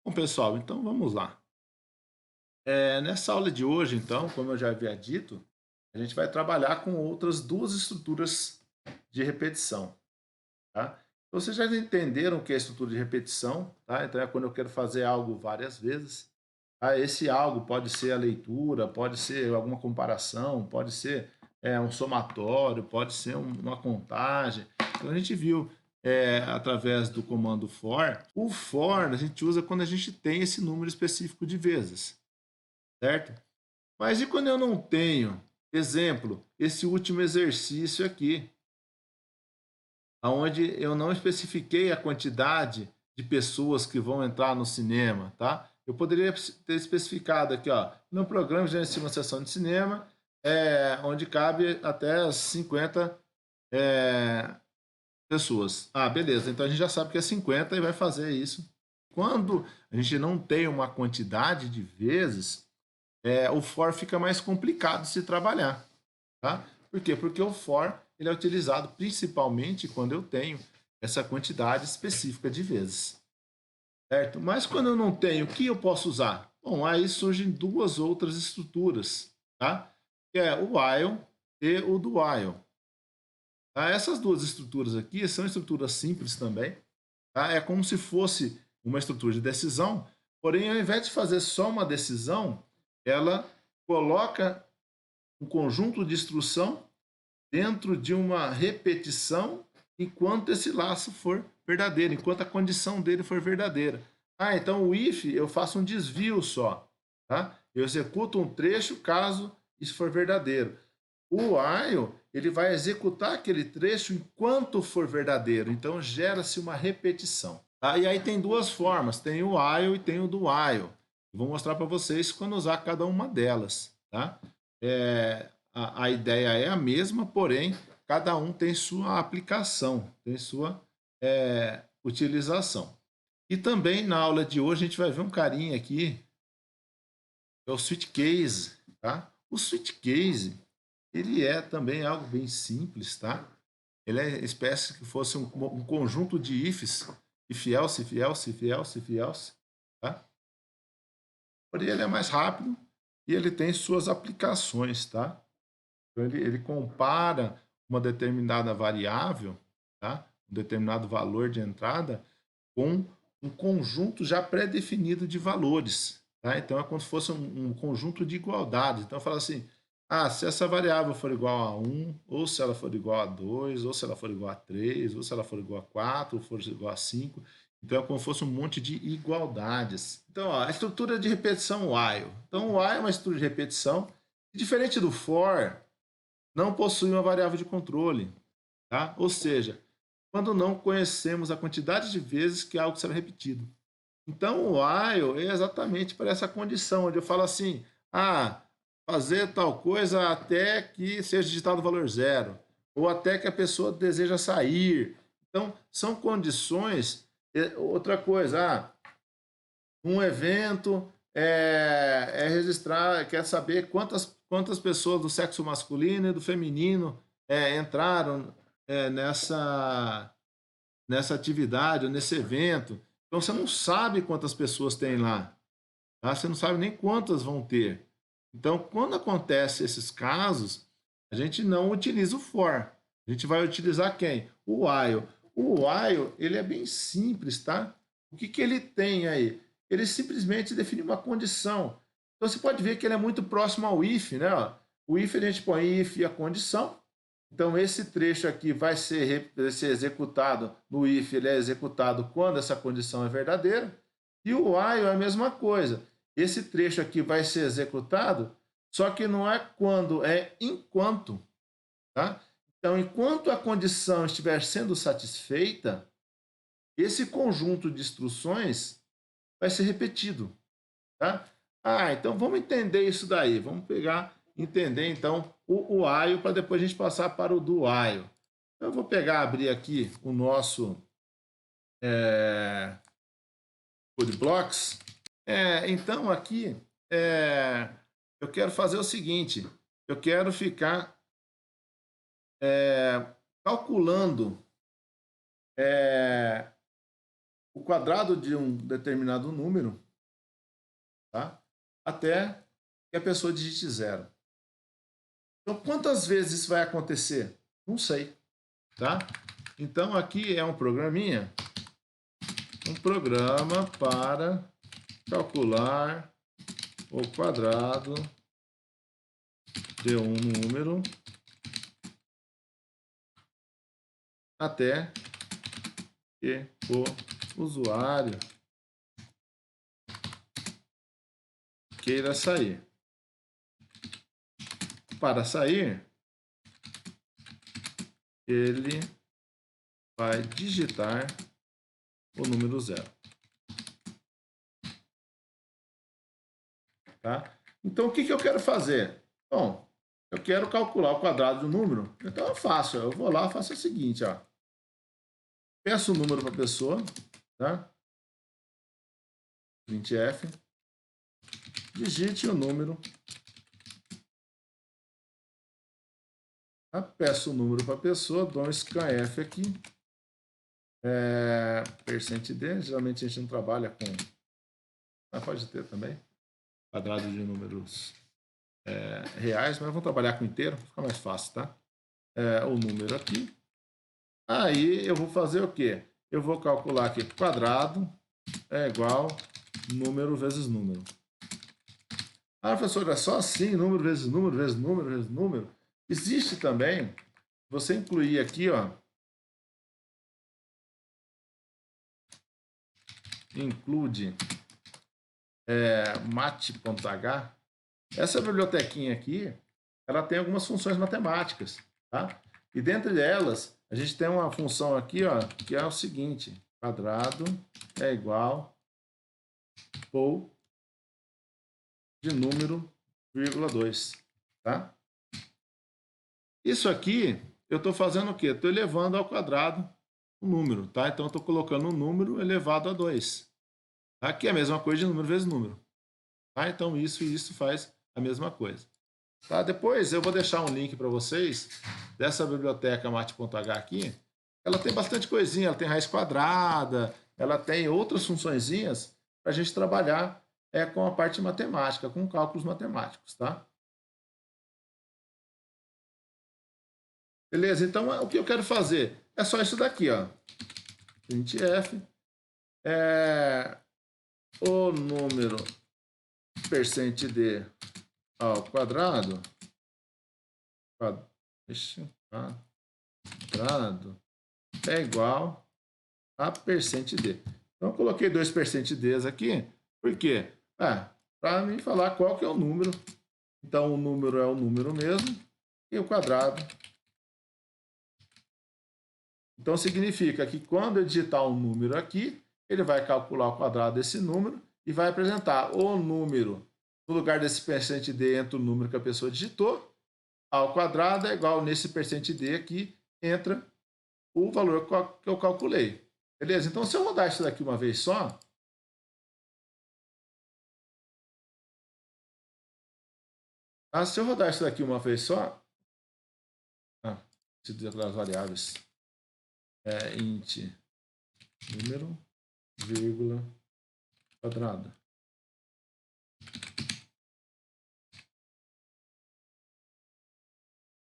Bom, pessoal, então vamos lá. Nessa aula de hoje, então, como eu já havia dito, a gente vai trabalhar com outras duas estruturas de repetição, tá? Então, vocês já entenderam o que é estrutura de repetição, tá? Então, é quando eu quero fazer algo várias vezes. Tá? Esse algo pode ser a leitura, pode ser alguma comparação, pode ser um somatório, pode ser uma contagem. Então, a gente viu através do comando for. O for a gente usa quando a gente tem esse número específico de vezes, certo? Mas e quando eu não tenho? Exemplo, esse último exercício aqui, onde eu não especifiquei a quantidade de pessoas que vão entrar no cinema, tá? Eu poderia ter especificado aqui, ó, no programa de uma sessão de cinema, onde cabe até 50 é, pessoas. Ah, beleza, então a gente já sabe que é 50 e vai fazer isso. Quando a gente não tem uma quantidade de vezes, o for fica mais complicado de se trabalhar. Tá? Por quê? Porque o for ele é utilizado principalmente quando eu tenho essa quantidade específica de vezes. Certo? Mas quando eu não tenho, o que eu posso usar? Bom, aí surgem duas outras estruturas, tá? Que é o while e o do while. Tá? Essas duas estruturas aqui são estruturas simples também. Tá? É como se fosse uma estrutura de decisão, porém, ao invés de fazer só uma decisão, ela coloca um conjunto de instrução dentro de uma repetição enquanto esse laço for verdadeiro, enquanto a condição dele for verdadeira. Ah, então o if eu faço um desvio só, tá? Eu executo um trecho caso isso for verdadeiro. O while ele vai executar aquele trecho enquanto for verdadeiro, então gera-se uma repetição. Tá? E aí tem duas formas, tem o while e tem o do while. Vou mostrar para vocês quando usar cada uma delas. Tá? A ideia é a mesma, porém, cada um tem sua aplicação, tem sua utilização. E também na aula de hoje a gente vai ver um carinha aqui, é o switch case. Tá? O switch case ele é também algo bem simples, tá? Ele é espécie que fosse um conjunto de ifs, if else, if else, if else, if else, tá? Porém, ele é mais rápido e ele tem suas aplicações, tá? Então, ele compara uma determinada variável, tá? Um determinado valor de entrada com um conjunto já pré-definido de valores. Tá? Então, é como se fosse um conjunto de igualdades. Então, fala assim, se essa variável for igual a 1, ou se ela for igual a 2, ou se ela for igual a 3, ou se ela for igual a 4, ou for igual a 5. Então, é como se fosse um monte de igualdades. Então, a estrutura de repetição while. Então, o while é uma estrutura de repetição. Diferente do for, não possui uma variável de controle. Tá? Ou seja, quando não conhecemos a quantidade de vezes que algo será repetido. Então, o while é exatamente para essa condição, onde eu falo assim, fazer tal coisa até que seja digitado o valor zero, ou até que a pessoa deseja sair. Então, são condições. Outra coisa, um evento registrar, quer saber quantas pessoas do sexo masculino e do feminino entraram nessa atividade, nesse evento. Então você não sabe quantas pessoas tem lá, tá? Você não sabe nem quantas vão ter. Então, quando acontece esses casos, a gente não utiliza o for. A gente vai utilizar quem? O while. O while, ele é bem simples, tá? O que ele tem aí? Ele simplesmente define uma condição. Então, você pode ver que ele é muito próximo ao if, né? O if a gente põe if e a condição. Então, esse trecho aqui vai ser executado no if, ele é executado quando essa condição é verdadeira. E o while é a mesma coisa. Esse trecho aqui vai ser executado, só que não é quando, é enquanto. Tá? Então, enquanto a condição estiver sendo satisfeita, esse conjunto de instruções vai ser repetido. Tá? Então vamos entender isso daí. Vamos entender então o while para depois a gente passar para o do while. Eu vou abrir aqui o nosso Code Blocks. Então aqui eu quero fazer o seguinte: eu quero ficar calculando o quadrado de um determinado número, tá? Até que a pessoa digite 0. Então, quantas vezes isso vai acontecer? Não sei, tá? Então, aqui é um programinha, um programa para calcular o quadrado de um número até que o usuário queira sair. Para sair, ele vai digitar o número 0. Tá? Então, o que eu quero fazer? Bom, eu quero calcular o quadrado de um número. Então, é fácil. Eu vou lá e faço o seguinte, ó. Peço o número para a pessoa, tá? printf, digite o número, tá? Peço o número para a pessoa, dou um scanf aqui, %d, geralmente a gente não trabalha com, mas pode ter também, quadrado de números reais, mas vamos trabalhar com inteiro, fica mais fácil, tá? O número aqui, aí eu vou fazer o quê? Eu vou calcular aqui, quadrado é igual número vezes número. Ah, professor, é só assim, número vezes número, vezes número, vezes número. Existe também, você incluir aqui, ó, include mat.h. Essa bibliotequinha aqui, ela tem algumas funções matemáticas, tá? E dentre elas, a gente tem uma função aqui, ó, que é o seguinte, quadrado é igual pou de número, vírgula 2, tá? Isso aqui, eu estou fazendo o quê? Estou elevando ao quadrado o número, tá? Então, eu estou colocando um número elevado a 2. Tá? Que é a mesma coisa de número vezes número. Tá? Então, isso e isso faz a mesma coisa. Tá? Depois, eu vou deixar um link para vocês dessa biblioteca mate.h aqui. Ela tem bastante coisinha, ela tem raiz quadrada, ela tem outras funçõezinhas para a gente trabalhar com a parte matemática, com cálculos matemáticos, tá? Beleza? Então, o que eu quero fazer é só isso daqui, ó. printf, o número %d ao quadrado, quadrado é igual a %d. Então, eu coloquei 2 %ds aqui, por quê? Para mim falar qual que é o número. Então, o número é o número mesmo, e o quadrado. Então, significa que quando eu digitar um número aqui, ele vai calcular o quadrado desse número e vai apresentar o número, no lugar desse %d entra o número que a pessoa digitou, ao quadrado é igual nesse %d aqui, entra o valor que eu calculei. Beleza? Então, se eu rodar isso daqui uma vez só, se eu rodar isso daqui uma vez só, preciso dizer as variáveis, int número, vírgula, quadrado.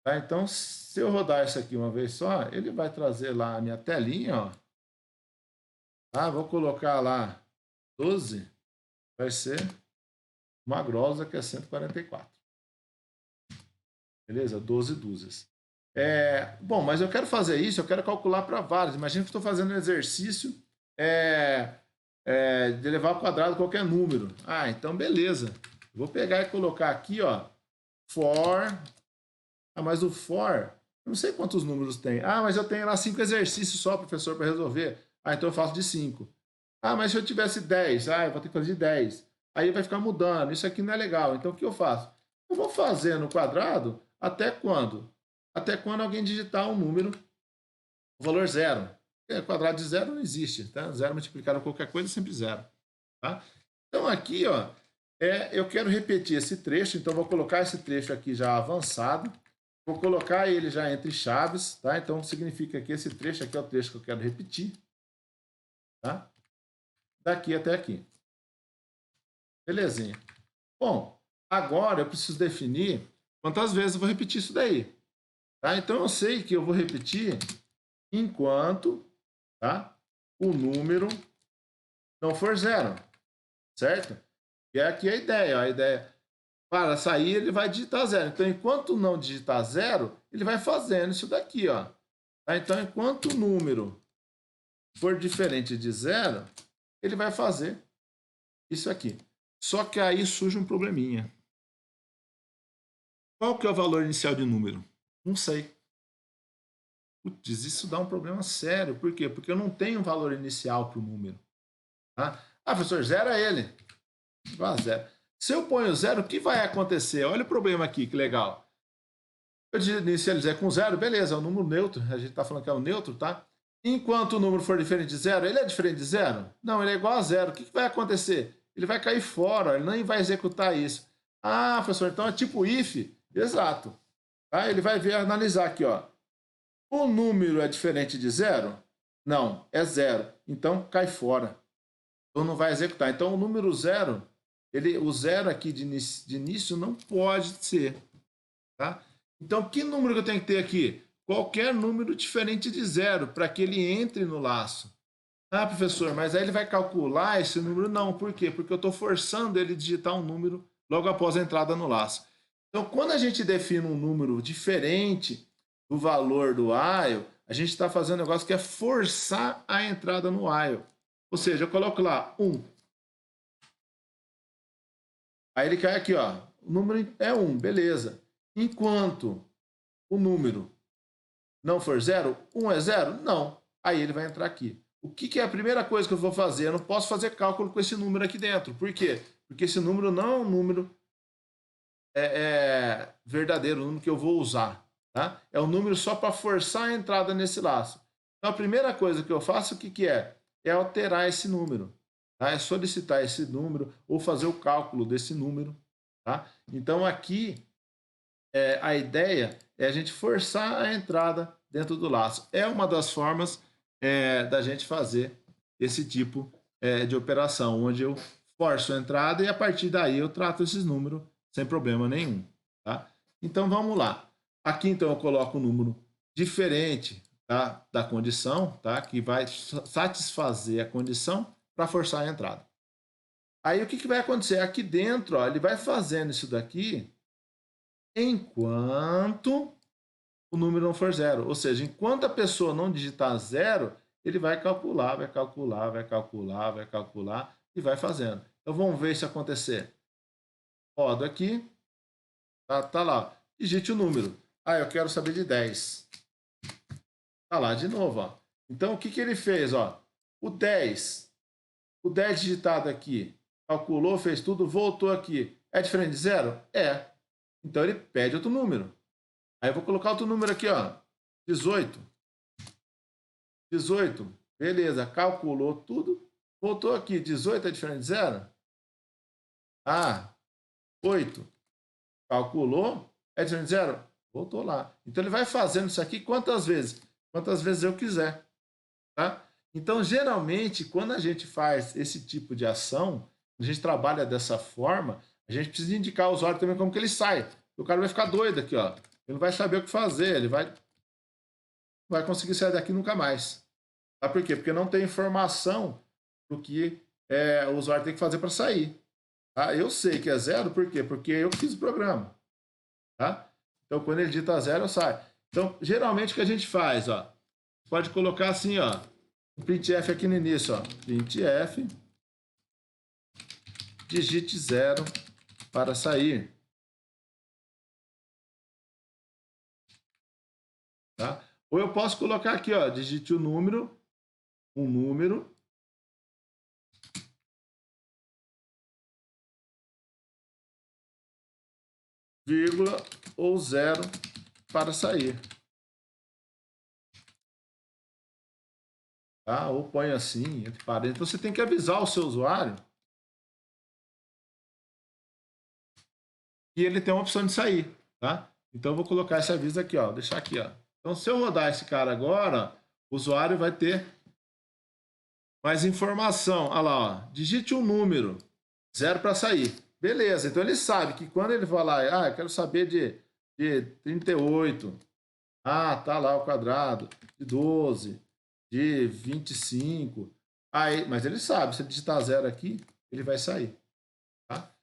Tá? Então, se eu rodar isso aqui uma vez só, ele vai trazer lá a minha telinha, ó. Vou colocar lá 12, vai ser uma grossa que é 144. Beleza? 12 dúzias. Bom, mas eu quero fazer isso, eu quero calcular para vários. Imagina que estou fazendo um exercício de elevar ao quadrado qualquer número. Então beleza. Vou pegar e colocar aqui, ó, for. Mas o for, eu não sei quantos números tem. Mas eu tenho lá 5 exercícios só, professor, para resolver. Então eu faço de 5. Mas se eu tivesse 10, eu vou ter que fazer de 10. Aí vai ficar mudando. Isso aqui não é legal. Então o que eu faço? Eu vou fazer no quadrado até quando? Até quando alguém digitar um número, o valor 0. Quadrado de 0 não existe, tá? 0 multiplicado por qualquer coisa é sempre 0. Tá? Então aqui, ó, eu quero repetir esse trecho, então vou colocar esse trecho aqui já avançado. Vou colocar ele já entre chaves, tá? Então significa que esse trecho aqui é o trecho que eu quero repetir, tá? daqui até aqui. Belezinha. Bom, agora eu preciso definir quantas vezes eu vou repetir isso daí. Tá? Então eu sei que eu vou repetir enquanto, tá, o número não for zero, certo? E é aqui a ideia. Ó, a ideia, para sair, ele vai digitar zero. Então, enquanto não digitar zero, ele vai fazendo isso daqui. Ó. Tá? Então, enquanto o número for diferente de zero, ele vai fazer isso aqui. Só que aí surge um probleminha. Qual que é o valor inicial de número? Não sei. Putz, isso dá um problema sério. Por quê? Porque eu não tenho um valor inicial para o número. Tá? Ah, professor, zera ele. Vá zero. Se eu ponho zero, o que vai acontecer? Olha o problema aqui, que legal. Eu inicializei com zero, beleza, é um número neutro. A gente está falando que é um neutro, tá? Enquanto o número for diferente de zero, ele é diferente de zero? Não, ele é igual a zero. O que vai acontecer? Ele vai cair fora, ele nem vai executar isso. Ah, professor, então é tipo if? Exato. Tá? Ele vai ver, analisar aqui, ó. O número é diferente de zero? Não, é zero. Então cai fora. Então não vai executar. Então o número zero, o zero aqui de início não pode ser. Tá? Então que número que eu tenho que ter aqui? Qualquer número diferente de zero, para que ele entre no laço. Ah, professor, mas aí ele vai calcular esse número? Não, por quê? Porque eu estou forçando ele a digitar um número logo após a entrada no laço. Então, quando a gente define um número diferente do valor do while, a gente está fazendo um negócio que é forçar a entrada no while. Ou seja, eu coloco lá 1. Aí ele cai aqui, ó. O número é 1, beleza. Enquanto o número não for 0, 1 é 0? Não. Aí ele vai entrar aqui. O que é a primeira coisa que eu vou fazer? Eu não posso fazer cálculo com esse número aqui dentro. Por quê? Porque esse número não é um número verdadeiro, o número que eu vou usar. Tá? É um número só para forçar a entrada nesse laço. Então, a primeira coisa que eu faço, o que é? É alterar esse número. Tá? É solicitar esse número ou fazer o cálculo desse número. Tá? Então, aqui, a ideia é a gente forçar a entrada dentro do laço. É uma das formas da gente fazer esse tipo de operação, onde eu forço a entrada e a partir daí eu trato esses números sem problema nenhum. Tá? Então, vamos lá. Aqui, então, eu coloco um número diferente, tá, da condição, tá, que vai satisfazer a condição para forçar a entrada. Aí, o que vai acontecer? Aqui dentro, ó, ele vai fazendo isso daqui enquanto o número não for zero. Ou seja, enquanto a pessoa não digitar zero, ele vai calcular, vai calcular, vai calcular, vai calcular e vai fazendo. Então, vamos ver isso acontecer. Rodo aqui, tá lá, digite o número. Ah, eu quero saber de 10. Tá lá de novo, ó. Então, o que ele fez, ó? O 10 digitado aqui, calculou, fez tudo, voltou aqui. É diferente de zero? É. Então, ele pede outro número. Aí, eu vou colocar outro número aqui, ó. 18. 18. Beleza, calculou tudo, voltou aqui. 18 é diferente de zero? Ah, 8. Calculou, é diferente de zero? Voltou lá. Então, ele vai fazendo isso aqui quantas vezes? Quantas vezes eu quiser. Tá? Então, geralmente, quando a gente faz esse tipo de ação, a gente trabalha dessa forma, a gente precisa indicar ao usuário também como que ele sai. O cara vai ficar doido aqui, ó. Ele não vai saber o que fazer, ele vai conseguir sair daqui nunca mais. Tá? Por quê? Porque não tem informação do que o usuário tem que fazer para sair. Tá? Eu sei que é zero, por quê? Porque eu fiz o programa. Tá? Então, quando ele digita zero, eu saio. Então, geralmente, o que a gente faz, ó, pode colocar assim, ó, o printf aqui no início, ó, printf, digite 0 para sair. Tá? Ou eu posso colocar aqui, ó, digite o número, um número, vírgula ou 0 para sair. Tá? Ou põe assim, entre parênteses. Então, você tem que avisar o seu usuário que ele tem uma opção de sair. Tá? Então, eu vou colocar esse aviso aqui, ó, deixar aqui. Ó. Então, se eu rodar esse cara agora, o usuário vai ter mais informação. Olha lá, ó, digite um número, 0 para sair. Beleza, então ele sabe que quando ele falar, eu quero saber de 38, tá lá o quadrado, de 12, de 25. Aí, mas ele sabe, se ele digitar 0 aqui, ele vai sair. Tá?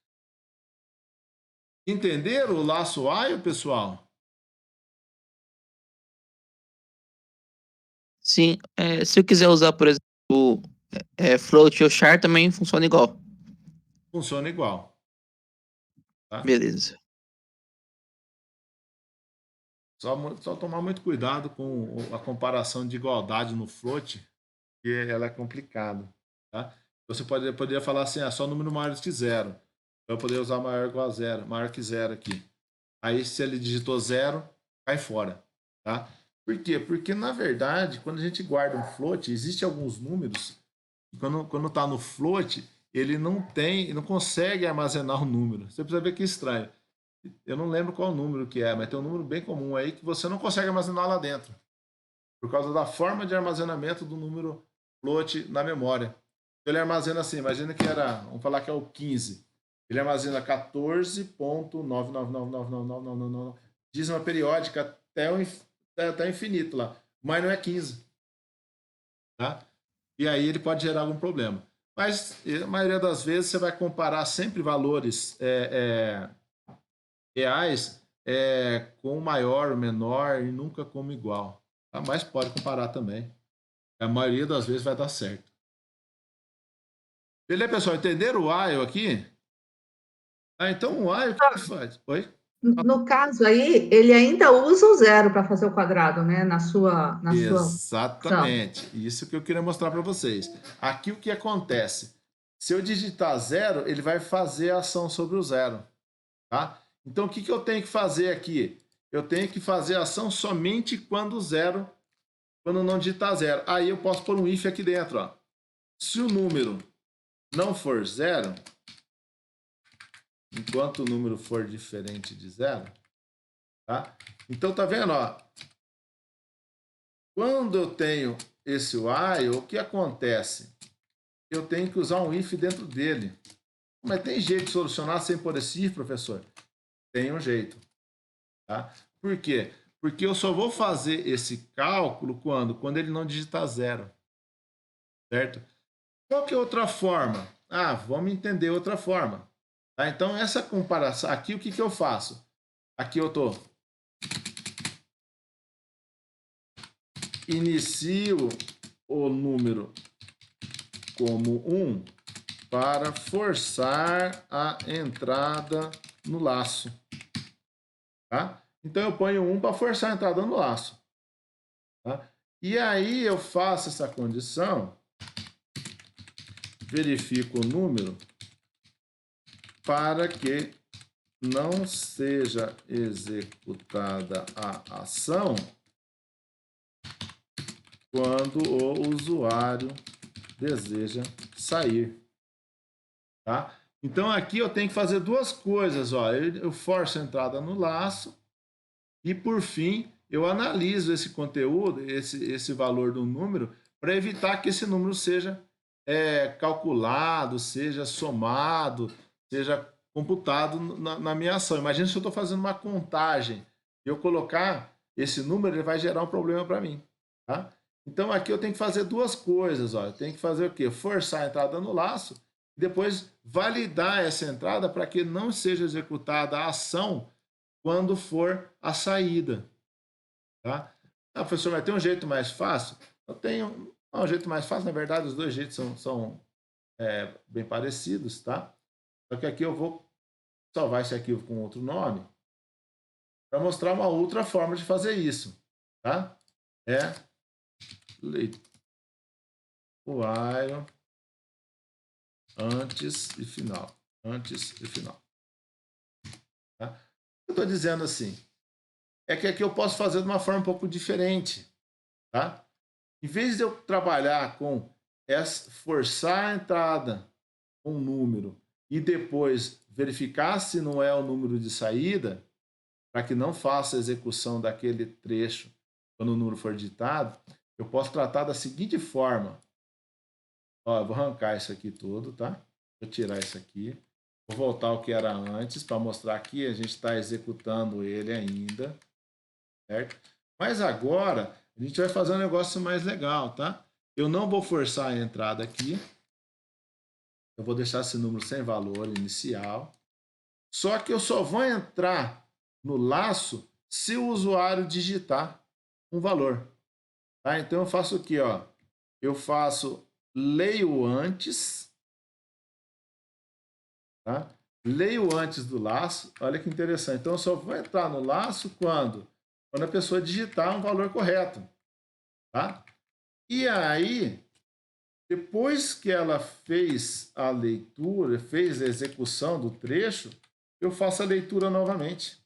Entenderam o laço while, pessoal? Sim, se eu quiser usar, por exemplo, float ou char, também funciona igual. Funciona igual. Tá? Beleza. Só tomar muito cuidado com a comparação de igualdade no float, que ela é complicada. Tá? Você poderia falar assim, só número maior que 0. Eu poderia usar maior igual a 0, maior que 0 aqui. Aí, se ele digitou 0, cai fora. Tá? Por quê? Porque, na verdade, quando a gente guarda um float, existem alguns números, e quando está no float, ele não consegue armazenar o número. Você precisa ver que estranho. Eu não lembro qual número que é, mas tem um número bem comum aí que você não consegue armazenar lá dentro, por causa da forma de armazenamento do número float na memória. Ele armazena assim, imagina que vamos falar que é o 15. Ele armazena 14.9999999, dízima periódica até o infinito lá, mas não é 15. Tá? E aí ele pode gerar algum problema. Mas a maioria das vezes você vai comparar sempre valores reais com maior, menor e nunca como igual. Tá? Mas pode comparar também. A maioria das vezes vai dar certo. Beleza, pessoal? Entenderam o while aqui? Então o while o que ele faz? Oi? No caso aí, ele ainda usa o 0 para fazer o quadrado, né? Na sua opção. Exatamente. Isso que eu queria mostrar para vocês. Aqui o que acontece? Se eu digitar 0, ele vai fazer a ação sobre o 0. Tá? Então o que eu tenho que fazer aqui? Eu tenho que fazer a ação somente quando não digitar 0. Aí eu posso pôr um if aqui dentro. Ó. Se o número não for 0, enquanto o número for diferente de 0, tá? Então tá vendo, ó? Quando eu tenho esse while, o que acontece? Eu tenho que usar um if dentro dele. Mas tem jeito de solucionar sem pôr esse if, professor? Tem um jeito. Tá? Por quê? Porque eu só vou fazer esse cálculo quando ele não digitar 0. Certo? Qual que é outra forma? Vamos entender outra forma. Tá? Então, essa comparação, aqui o que eu faço? Aqui eu estou inicio o número como 1 para forçar a entrada no laço. Tá? Então eu ponho 1 para forçar a entrada no laço. Tá? E aí eu faço essa condição, verifico o número para que não seja executada a ação quando o usuário deseja sair. Tá? Então aqui eu tenho que fazer duas coisas. Ó. Eu forço a entrada no laço e, por fim, eu analiso esse conteúdo, esse valor do número, para evitar que esse número seja calculado, seja somado, seja computado na minha ação. Imagina se eu estou fazendo uma contagem e eu colocar esse número, ele vai gerar um problema para mim. Tá? Então aqui eu tenho que fazer duas coisas. Ó. Eu tenho que fazer o quê? Forçar a entrada no laço e depois validar essa entrada para que não seja executada a ação quando for a saída. Tá? Professor, mas tem um jeito mais fácil? Eu tenho um jeito mais fácil, na verdade, os dois jeitos são bem parecidos, tá? Só que aqui eu vou salvar esse arquivo com outro nome para mostrar uma outra forma de fazer isso, tá? While antes e final. Antes e final. Tá? Eu estou dizendo assim, é que aqui eu posso fazer de uma forma um pouco diferente, tá? Em vez de eu trabalhar com forçar a entrada com um número e depois verificar se não é o número de saída, para que não faça a execução daquele trecho quando o número for digitado, eu posso tratar da seguinte forma. Ó, eu vou arrancar isso aqui tudo, tá? Vou tirar isso aqui. Vou voltar ao que era antes para mostrar que a gente está executando ele ainda, certo? Mas agora a gente vai fazer um negócio mais legal, tá? Eu não vou forçar a entrada aqui. Eu vou deixar esse número sem valor inicial. Só que eu só vou entrar no laço se o usuário digitar um valor. Tá? Então eu faço aqui, ó. Eu faço leio antes, tá? Leio antes do laço. Olha que interessante. Então eu só vou entrar no laço quando a pessoa digitar um valor correto, tá? E aí, depois que ela fez a leitura, fez a execução do trecho, eu faço a leitura novamente.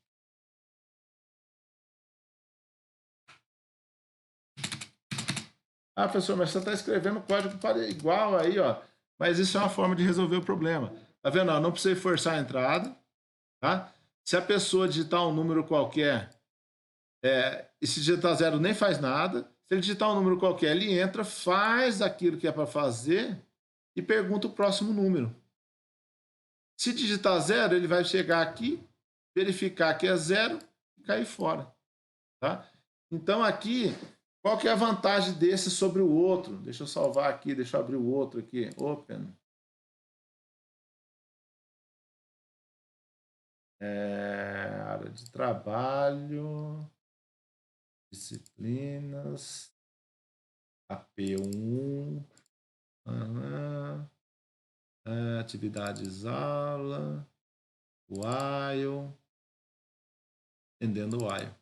Ah, professor, mas você está escrevendo código igual aí, ó. Mas isso é uma forma de resolver o problema. Tá vendo? Não precisa forçar a entrada, tá? Se a pessoa digitar um número qualquer, e se digitar 0 nem faz nada. Se ele digitar um número qualquer, ele entra, faz aquilo que é para fazer e pergunta o próximo número. Se digitar 0, ele vai chegar aqui, verificar que é 0 e cair fora. Tá? Então aqui, qual que é a vantagem desse sobre o outro? Deixa eu salvar aqui, deixa eu abrir o outro aqui. Open. Área de trabalho, disciplinas, AP1, atividades aula, while, entendendo while.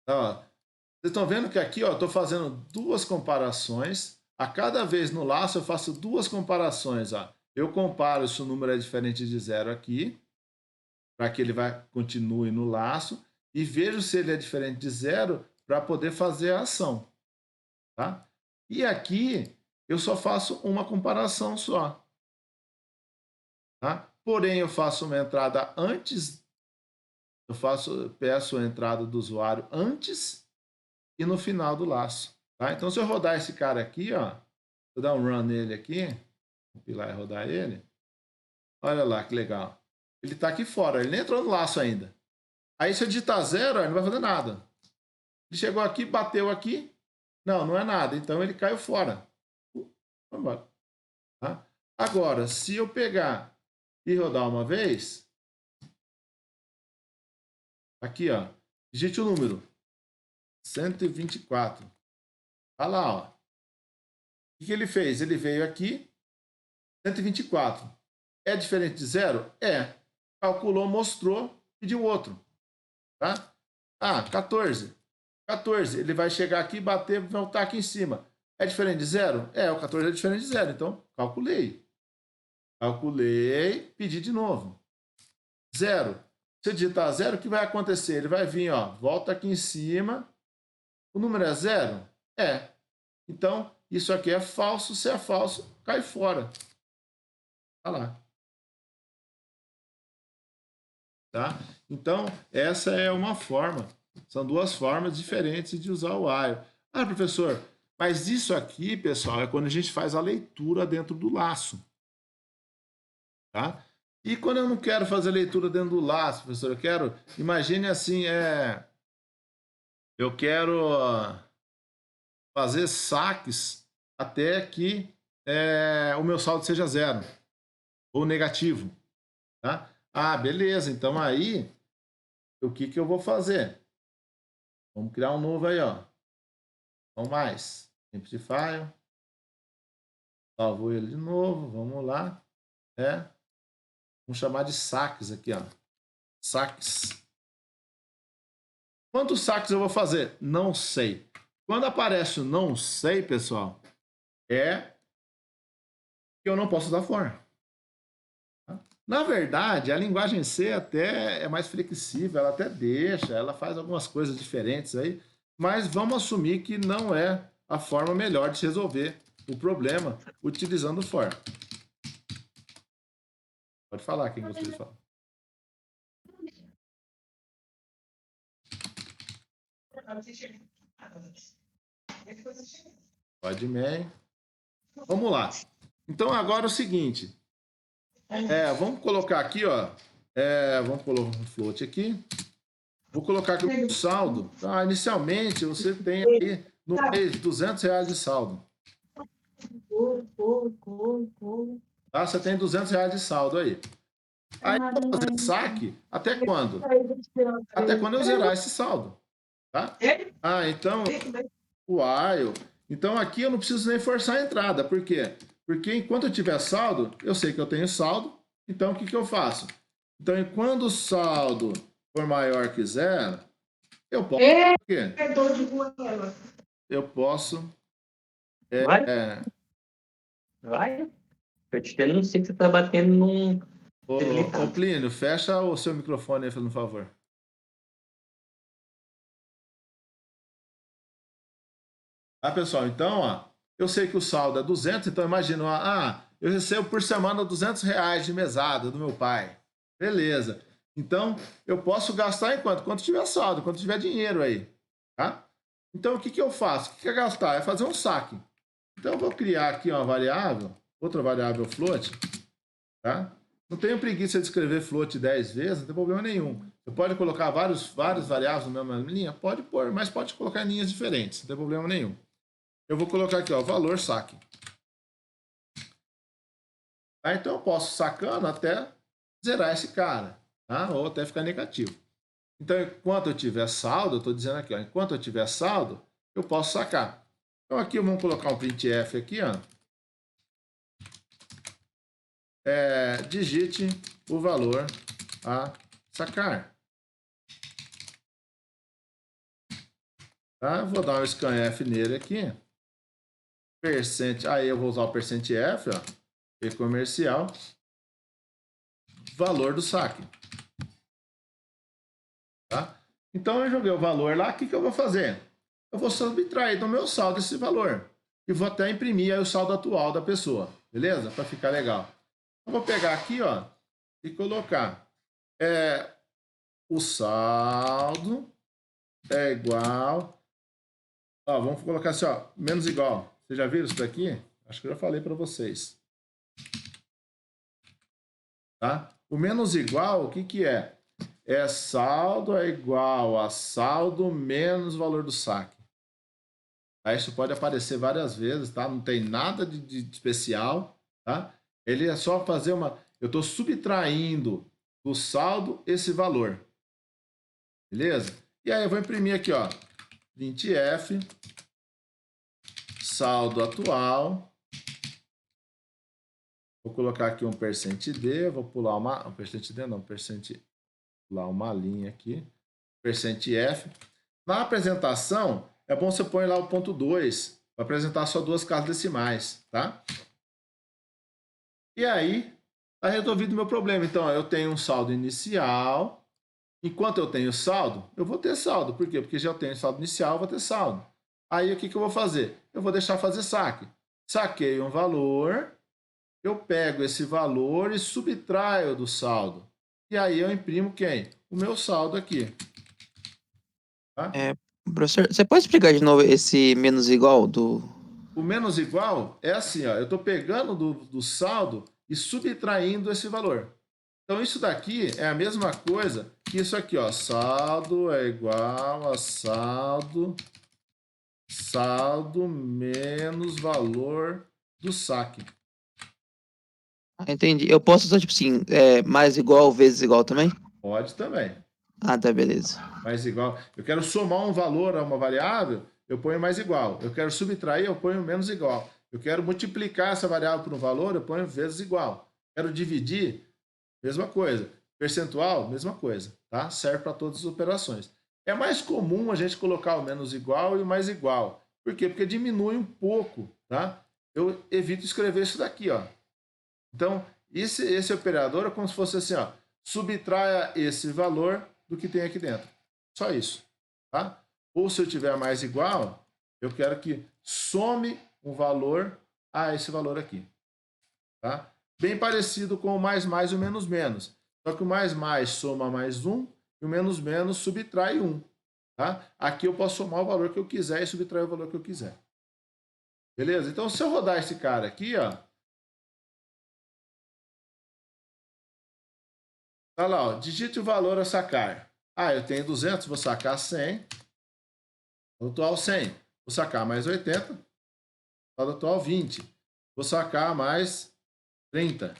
Então, vocês estão vendo que aqui estou fazendo duas comparações. A cada vez no laço eu faço duas comparações. Ó. Eu comparo se o número é diferente de 0 aqui, para que ele continue no laço, e vejo se ele é diferente de 0 para poder fazer a ação. Tá? E aqui eu só faço uma comparação só. Tá? Porém, eu faço uma entrada antes, peço a entrada do usuário antes e no final do laço. Tá? Então, se eu rodar esse cara aqui, ó, vou dar um run nele aqui, compilar e rodar ele, olha lá que legal. Ele está aqui fora, ele nem entrou no laço ainda. Aí, se eu digitar 0, ele não vai fazer nada. Ele chegou aqui, bateu aqui, não é nada, então ele caiu fora. Vamos embora. Tá? Agora, se eu pegar e rodar uma vez, aqui, ó, digite o número 124. Olha lá, ó. O que ele fez? Ele veio aqui, 124. É diferente de 0? É. Calculou, mostrou, pediu outro. Tá? 14. 14. Ele vai chegar aqui, bater, voltar aqui em cima. É diferente de 0? É, o 14 é diferente de 0. Então, calculei. Calculei, pedi de novo. 0. Se eu digitar 0, o que vai acontecer? Ele vai vir, ó, volta aqui em cima. O número é 0? É. Então, isso aqui é falso. Se é falso, cai fora. Tá lá. Tá? Então, essa é uma forma. São duas formas diferentes de usar o while. Ah, professor, mas isso aqui, pessoal, é quando a gente faz a leitura dentro do laço. Tá? E quando eu não quero fazer leitura dentro do laço, professor, eu quero... Imagine assim, eu quero fazer saques até que o meu saldo seja 0 ou negativo. Tá? Ah, beleza. Então aí, o que eu vou fazer? Vamos criar um novo aí, ó. Vamos mais. Empty file. Salvou ele de novo. Vamos lá. Vamos chamar de saques aqui, ó. Saques. Quantos saques eu vou fazer? Não sei. Quando aparece o não sei, pessoal, é que eu não posso usar for. Na verdade, a linguagem C até é mais flexível, ela até deixa, ela faz algumas coisas diferentes aí, mas vamos assumir que não é a forma melhor de se resolver o problema utilizando o for. Pode falar quem gostaria de falar. Pode main. Vamos lá. Então, agora é o seguinte. Vamos colocar aqui, ó. Vamos colocar um float aqui. Vou colocar aqui o saldo. Tá? Inicialmente, você tem aí no mês R$200 de saldo. Tá? Você tem R$200 de saldo aí. Aí, vou fazer saque até quando? Até quando eu zerar esse saldo. Tá? Então, while. Então, aqui eu não preciso nem forçar a entrada. Por quê? Porque enquanto eu tiver saldo, eu sei que eu tenho saldo. Então, o que eu faço? Então, quando o saldo for maior que 0, eu posso... O quê? Eu posso... Vai? Eu te denuncio que você tá batendo num... Ô, Plínio, fecha o seu microfone aí, por favor. Pessoal, então, ó, eu sei que o saldo é 200, então imagina, eu recebo por semana R$200 de mesada do meu pai. Beleza. Então, eu posso gastar enquanto? Quando tiver saldo, quando tiver dinheiro aí. Tá? Então, o que eu faço? O que é gastar? É fazer um saque. Então, eu vou criar aqui uma variável, outra variável float, tá? Não tenho preguiça de escrever float 10 vezes, não tem problema nenhum. Você pode colocar várias variáveis na mesma linha? Pode pôr, mas pode colocar em linhas diferentes, não tem problema nenhum. Eu vou colocar aqui, ó, valor saque. Tá? Então, eu posso sacando até zerar esse cara, tá? Ou até ficar negativo. Então, enquanto eu tiver saldo, eu estou dizendo aqui, ó, enquanto eu tiver saldo, eu posso sacar. Então, aqui vamos colocar um printf aqui, ó. Digite o valor a sacar. Tá? Vou dar um scanf nele aqui. Aí eu vou usar o %f, ó, e comercial, valor do saque. Tá? Então eu joguei o valor lá, o que eu vou fazer? Eu vou subtrair do meu saldo esse valor. E vou até imprimir aí o saldo atual da pessoa, beleza? Para ficar legal. Eu vou pegar aqui, ó, e colocar o saldo é igual... Ó, vamos colocar assim, ó, menos igual. Vocês já viram isso daqui? Acho que eu já falei para vocês. Tá? O menos igual, o que é? Saldo é igual a saldo menos valor do saque. Aí isso pode aparecer várias vezes, tá? Não tem nada de especial, tá? Ele é só fazer uma... Eu estou subtraindo do saldo esse valor. Beleza? E aí eu vou imprimir aqui, ó. printf saldo atual. Vou colocar aqui um %d, vou pular uma... %d não, pular uma linha aqui. %f. Na apresentação, é bom você pôr lá o ponto 2, para apresentar só duas casas decimais, tá? E aí, tá resolvido o meu problema. Então, eu tenho um saldo inicial. Enquanto eu tenho saldo, eu vou ter saldo. Por quê? Porque já eu tenho saldo inicial, eu vou ter saldo. Aí, o que eu vou fazer? Eu vou deixar fazer saque. Saquei um valor, eu pego esse valor e subtraio do saldo. E aí, eu imprimo quem? O meu saldo aqui. Tá? Professor, você pode explicar de novo esse menos igual do... O menos igual é assim, ó, eu estou pegando do saldo e subtraindo esse valor. Então, isso daqui é a mesma coisa que isso aqui, ó. Saldo é igual a saldo menos valor do saque. Entendi. Eu posso usar, tipo assim, mais igual vezes igual também? Pode também. Tá, beleza. Mais igual. Eu quero somar um valor a uma variável, eu ponho mais igual. Eu quero subtrair, eu ponho menos igual. Eu quero multiplicar essa variável por um valor, eu ponho vezes igual. Quero dividir, mesma coisa. Percentual, mesma coisa. Tá? Serve para todas as operações. É mais comum a gente colocar o menos igual e o mais igual. Por quê? Porque diminui um pouco. Tá? Eu evito escrever isso daqui, ó. Então, esse operador é como se fosse assim, ó. Subtraia esse valor do que tem aqui dentro. Só isso. Tá? Ou se eu tiver mais igual, eu quero que some um valor a esse valor aqui. Tá? Bem parecido com o mais e o menos menos. Só que o mais soma mais 1 e o menos menos subtrai 1. Tá? Aqui eu posso somar o valor que eu quiser e subtrair o valor que eu quiser. Beleza? Então, se eu rodar esse cara aqui, ó. Tá lá, ó. Digite o valor a sacar. Ah, eu tenho 200, vou sacar 100. Saldo atual 100. Vou sacar mais 80. Saldo atual 20. Vou sacar mais 30.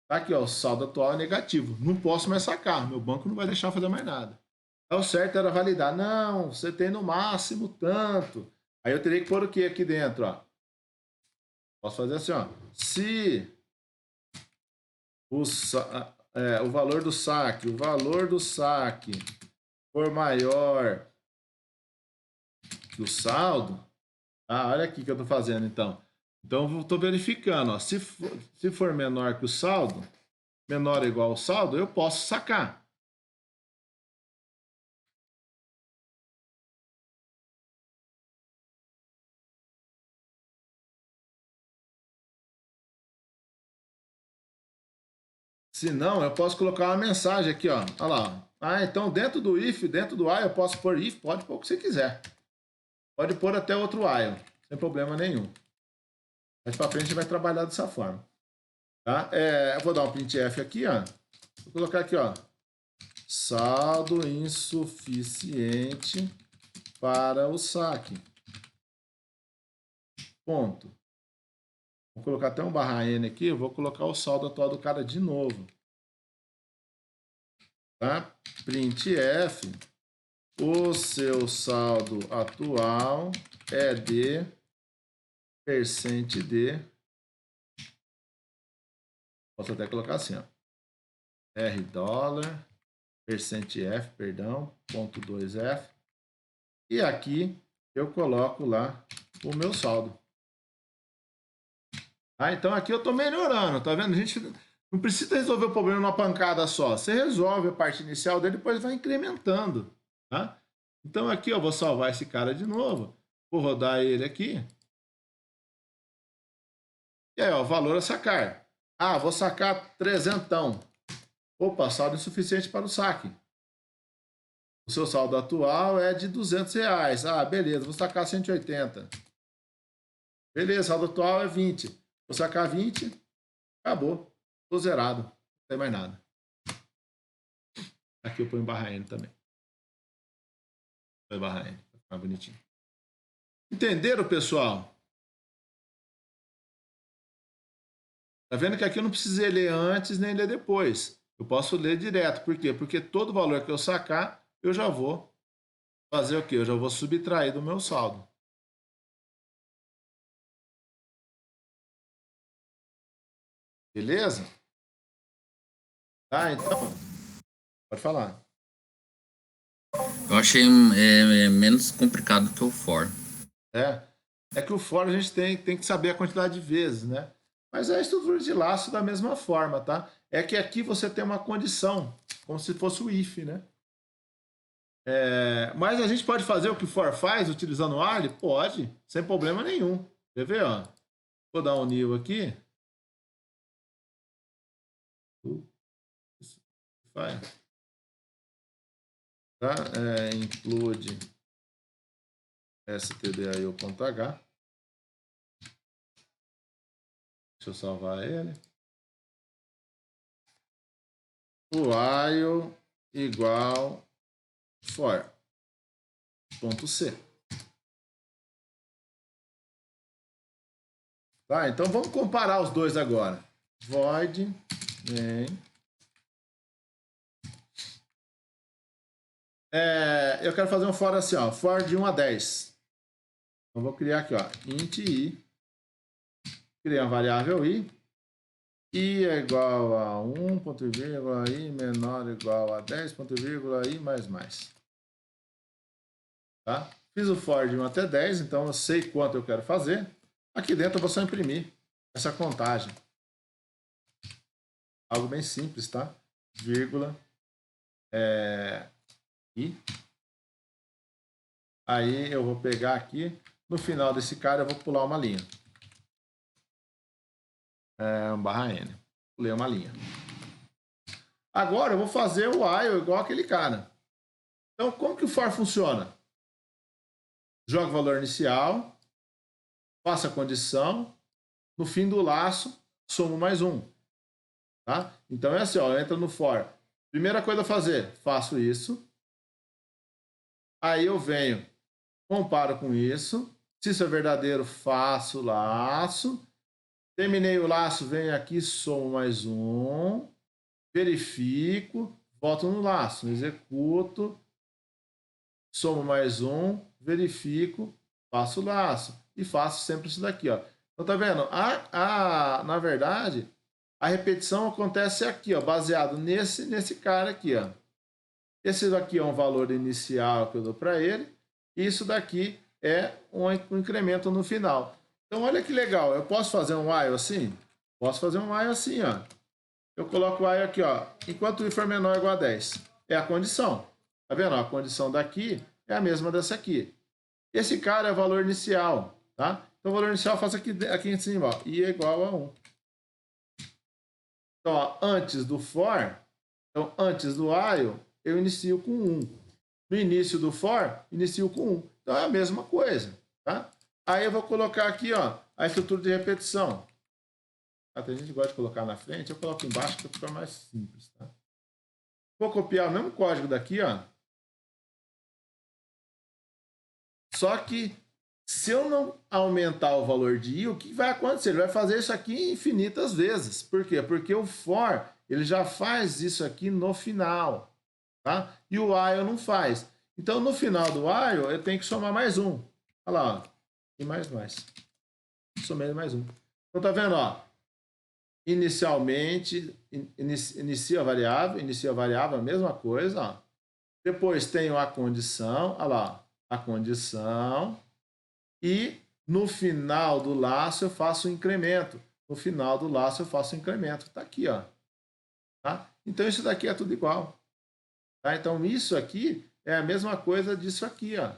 Tá aqui, ó. O saldo atual é negativo. Não posso mais sacar. Meu banco não vai deixar eu fazer mais nada. Então, o certo era validar. Não, você tem no máximo tanto. Aí eu teria que pôr o que aqui dentro, ó? Posso fazer assim, ó. Se o valor do saque for maior que o saldo, olha aqui que eu estou fazendo, então. Então, eu estou verificando, ó, se for menor que o saldo, menor ou igual ao saldo, eu posso sacar. Se não, eu posso colocar uma mensagem aqui, ó. Olha lá. Ah, então dentro do if, dentro do while, eu posso pôr if, pode pôr o que você quiser. Pode pôr até outro while, sem problema nenhum. Mais para frente a gente vai trabalhar dessa forma. Tá? Eu vou dar um printf aqui, ó. Vou colocar aqui, ó. Saldo insuficiente para o saque. Ponto. Vou colocar até um /n aqui, eu vou colocar o saldo atual do cara de novo. Tá? Printf, o seu saldo atual é de %d. Posso até colocar assim, ó. $, %f, perdão, .2f. E aqui eu coloco lá o meu saldo. Então aqui eu estou melhorando, tá vendo? A gente não precisa resolver o problema numa pancada só. Você resolve a parte inicial dele, depois vai incrementando, tá? Então aqui eu vou salvar esse cara de novo. Vou rodar ele aqui. E aí, ó, valor a sacar. Vou sacar 300. Opa, saldo insuficiente para o saque. O seu saldo atual é de R$200. Beleza, vou sacar 180. Beleza, saldo atual é 20. Vou sacar 20. Acabou. Estou zerado. Não tem mais nada. Aqui eu ponho /n também. Põe /n. Vai ficar bonitinho. Entenderam, pessoal? Tá vendo que aqui eu não precisei ler antes nem ler depois. Eu posso ler direto. Por quê? Porque todo valor que eu sacar, eu já vou fazer o quê? Eu já vou subtrair do meu saldo. Beleza? Tá, então, pode falar. Eu achei menos complicado que o for. É que o for a gente tem que saber a quantidade de vezes, né? Mas é a estrutura de laço da mesma forma, tá? É que aqui você tem uma condição, como se fosse o if, né? Mas a gente pode fazer o que o for faz utilizando o while? Pode, sem problema nenhum. Quer ver, ó? Vou dar um new aqui. Vai. Tá? Include stdio.h. Deixa eu salvar ele. While igual for. Ponto C. Tá? Então vamos comparar os dois agora. Void main. Eu quero fazer um for assim, ó. For de 1 a 10. Então vou criar aqui, ó. Int i. Criei uma variável i. I é igual a 1, ponto vírgula, i menor ou igual a 10, ponto vírgula, i mais. Tá? Fiz o for de 1 até 10, então eu sei quanto eu quero fazer. Aqui dentro eu vou só imprimir essa contagem. Algo bem simples, tá? Vírgula. I. Aí eu vou pegar aqui. No final desse cara eu vou pular uma linha. /n. Pulei uma linha. Agora eu vou fazer o while igual aquele cara. Então, como que o for funciona? Joga o valor inicial, faço a condição, no fim do laço, somo mais 1. Tá? Então é assim, ó, entra no for. Primeira coisa a fazer, faço isso. Aí eu venho, comparo com isso. Se isso é verdadeiro, faço laço. Terminei o laço, venho aqui, somo mais 1. Verifico, volto no laço, executo, somo mais 1, verifico, faço o laço. E faço sempre isso daqui, ó. Então, tá vendo? Na verdade, a repetição acontece aqui, ó, baseado nesse cara aqui, ó. Esse daqui é um valor inicial que eu dou para ele. E isso daqui é um incremento no final. Então, olha que legal. Eu posso fazer um while assim? Posso fazer um while assim, ó. Eu coloco o while aqui, ó. Enquanto o i for menor ou igual a 10. É a condição. Tá vendo? A condição daqui é a mesma dessa aqui. Esse cara é o valor inicial, tá? Então, o valor inicial eu faço aqui em cima, ó. I é igual a 1. Então, ó, antes do for, então, antes do while, eu inicio com 1. No início do for, inicio com 1. Então, é a mesma coisa, tá? Aí eu vou colocar aqui, ó, a estrutura de repetição. Tem gente que gosta de colocar na frente, eu coloco embaixo para ficar mais simples, tá? Vou copiar o mesmo código daqui, ó. Só que, se eu não aumentar o valor de i, o que vai acontecer? Ele vai fazer isso aqui infinitas vezes. Por quê? Porque o for, ele já faz isso aqui no final, tá? E o while não faz. Então, no final do while, eu tenho que somar mais 1. Olha lá, ó. E mais. Somei mais 1. Então, tá vendo, ó? Inicialmente, inicia a variável, a mesma coisa, ó. Depois tenho a condição, olha lá, a condição, e no final do laço eu faço o incremento. No final do laço eu faço o incremento. Tá aqui, ó. Tá? Então isso daqui é tudo igual. Tá? Então isso aqui é a mesma coisa disso aqui, ó.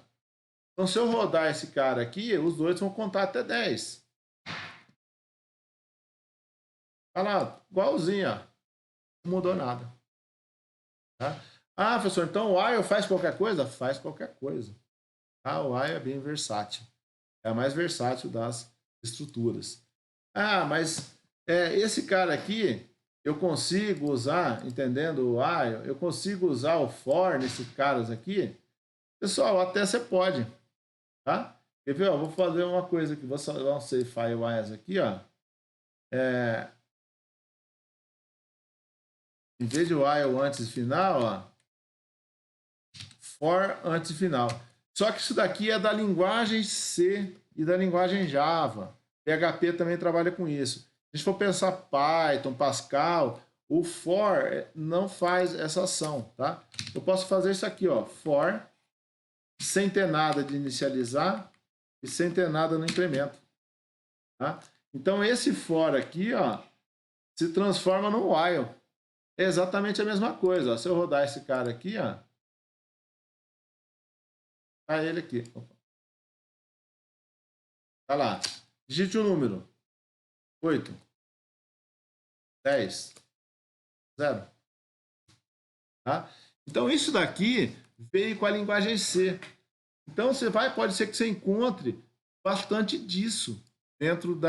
Então se eu rodar esse cara aqui, os dois vão contar até 10. Olha lá, igualzinho, ó. Não mudou nada. Tá? Ah, professor, então o while faz qualquer coisa? Faz qualquer coisa. Tá? O while é bem versátil. É a mais versátil das estruturas. Ah, mas esse cara aqui, eu consigo usar, entendendo o while, eu consigo usar o for nesses caras aqui? Pessoal, até você pode. Tá? Quer ver? Ó, vou fazer uma coisa aqui. Vou dar um save file whiles aqui, ó. Em vez de while antes e final, ó, for antes e final. Só que isso daqui é da linguagem C e da linguagem Java. PHP também trabalha com isso. Se a gente for pensar Python, Pascal, o for não faz essa ação, tá? Eu posso fazer isso aqui, ó, for, sem ter nada de inicializar e sem ter nada no incremento, tá? Então esse for aqui, ó, se transforma no while. É exatamente a mesma coisa, ó. Se eu rodar esse cara aqui, ó, tá ele aqui. Opa. Tá lá. Digite o número. 8. 10. 0. Tá? Então, isso daqui veio com a linguagem C. Então, pode ser que você encontre bastante disso dentro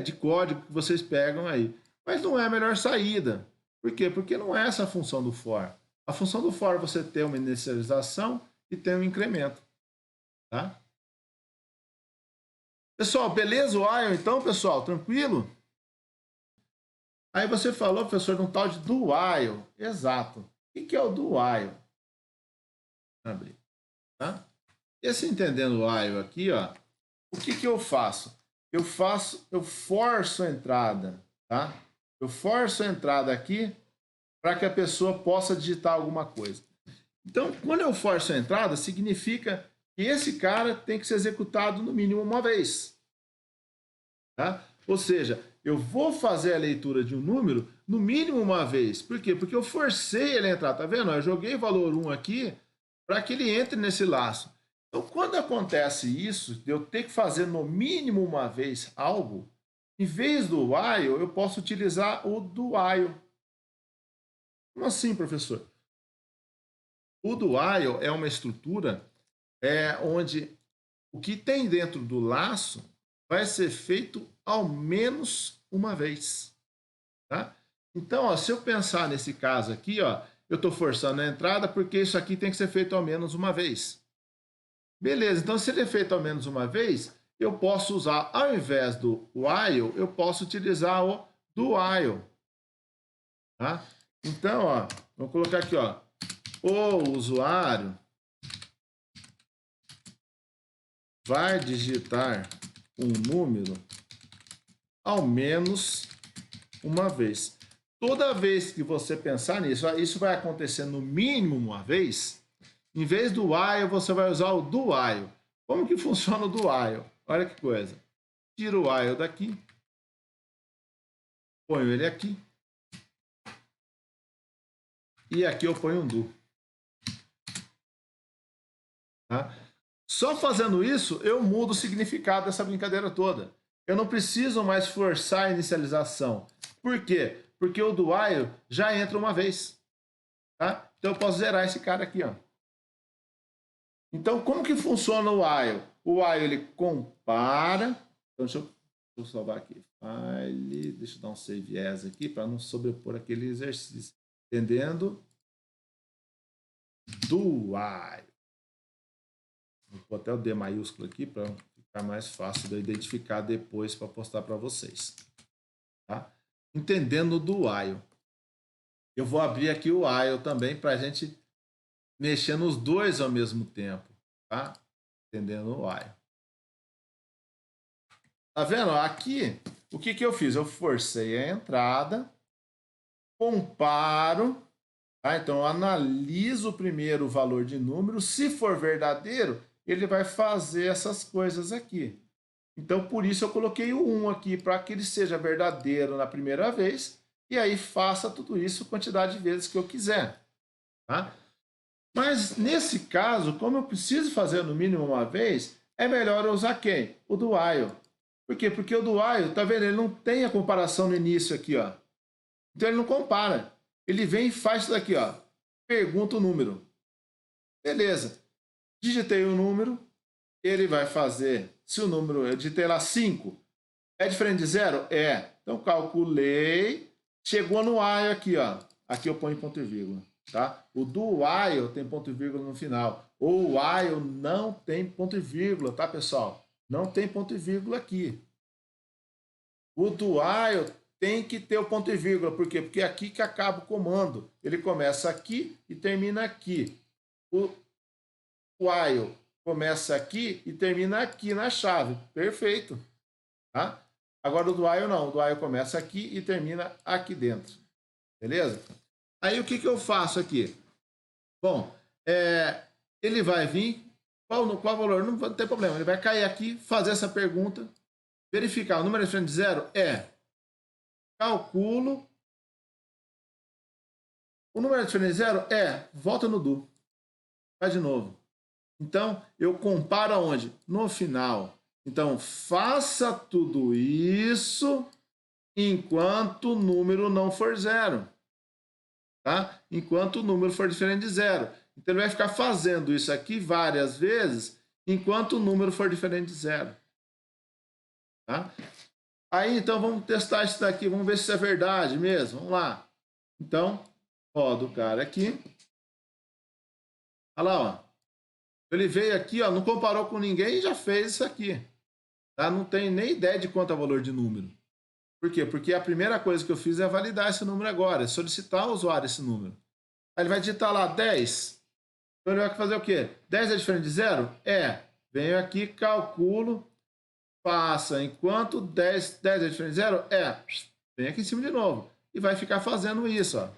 de código que vocês pegam aí. Mas não é a melhor saída. Por quê? Porque não é essa a função do for. A função do for é você ter uma inicialização e ter um incremento. Tá? Pessoal, beleza o while então, pessoal? Tranquilo? Aí você falou, professor, de um tal de do while. Exato. O que é o do while? Abrir. Tá? Esse entendendo o while aqui, ó, o que eu faço? Eu forço a entrada, tá? Eu forço a entrada aqui para que a pessoa possa digitar alguma coisa. Então, quando eu forço a entrada, significa que esse cara tem que ser executado no mínimo uma vez. Tá? Ou seja, eu vou fazer a leitura de um número no mínimo uma vez. Por quê? Porque eu forcei ele a entrar. Tá vendo? Eu joguei valor 1 aqui para que ele entre nesse laço. Então, quando acontece isso, de eu ter que fazer no mínimo uma vez algo, em vez do while, eu posso utilizar o do while. Como assim, professor? O do while é uma estrutura onde o que tem dentro do laço vai ser feito ao menos uma vez. Tá? Então, ó, se eu pensar nesse caso aqui, ó, eu estou forçando a entrada porque isso aqui tem que ser feito ao menos uma vez. Beleza, então se ele é feito ao menos uma vez, eu posso usar, ao invés do while, eu posso utilizar o do while. Tá? Então, ó, vou colocar aqui, ó, o usuário vai digitar um número ao menos uma vez. Toda vez que você pensar nisso, isso vai acontecer no mínimo uma vez. Em vez do while, você vai usar o do while. Como que funciona o do while? Olha que coisa. Tiro o while daqui. Ponho ele aqui. E aqui eu ponho um do. Tá? Só fazendo isso, eu mudo o significado dessa brincadeira toda. Eu não preciso mais forçar a inicialização. Por quê? Porque o do while já entra uma vez. Tá? Então eu posso zerar esse cara aqui, ó. Então, como que funciona o while? O while, ele compara... Então, deixa eu salvar aqui. File, deixa eu dar um save as aqui, para não sobrepor aquele exercício. Entendendo? Do while. Vou pôr até o D maiúsculo aqui, para ficar mais fácil de eu identificar depois para postar para vocês. Tá? Entendendo do while. Eu vou abrir aqui o while também, para a gente... mexer nos dois ao mesmo tempo, tá? Entendendo o while. Tá vendo? Aqui, o que que eu fiz? Eu forcei a entrada, comparo, tá? Então eu analiso primeiro o valor de número, se for verdadeiro, ele vai fazer essas coisas aqui. Então por isso eu coloquei o 1 aqui, para que ele seja verdadeiro na primeira vez, e aí faça tudo isso quantidade de vezes que eu quiser, tá? Mas, nesse caso, como eu preciso fazer no mínimo uma vez, é melhor eu usar quem? O do while. Por quê? Porque o do while, tá vendo? Ele não tem a comparação no início aqui, ó. Então, ele não compara. Ele vem e faz isso daqui, ó. Pergunta o número. Beleza. Digitei o número. Ele vai fazer, se o número, eu digitei lá 5, é diferente de 0? É. Então, calculei. Chegou no while aqui, ó. Aqui eu ponho ponto e vírgula. Tá? O do while tem ponto e vírgula no final. O while não tem ponto e vírgula, tá, pessoal? Não tem ponto e vírgula aqui. O do while tem que ter o ponto e vírgula. Por quê? Porque é aqui que acaba o comando. Ele começa aqui e termina aqui. O while começa aqui e termina aqui na chave. Perfeito. Tá? Agora o do while não. O do while começa aqui e termina aqui dentro. Beleza? Aí o que que eu faço aqui? Bom, ele vai vir, qual valor? Não tem problema, ele vai cair aqui, fazer essa pergunta, verificar o número é diferente de 0? É. Calculo. O número é diferente de 0? É. Volta no do. Faz de novo. Então, eu comparo aonde? No final. Então, faça tudo isso enquanto o número não for 0. Tá? Enquanto o número for diferente de 0. Então, ele vai ficar fazendo isso aqui várias vezes, enquanto o número for diferente de 0. Tá? Aí, então, vamos testar isso daqui, vamos ver se isso é verdade mesmo. Vamos lá. Então, roda o cara aqui. Olha lá, ó. Ele veio aqui, ó, não comparou com ninguém e já fez isso aqui. Tá? Não tem nem ideia de quanto é o valor de número. Por quê? Porque a primeira coisa que eu fiz é validar esse número agora, é solicitar ao usuário esse número. Aí ele vai digitar lá 10. Então ele vai fazer o quê? 10 é diferente de 0? É. Venho aqui, calculo, passa. Enquanto 10 é diferente de 0? É. Vem aqui em cima de novo. E vai ficar fazendo isso, ó.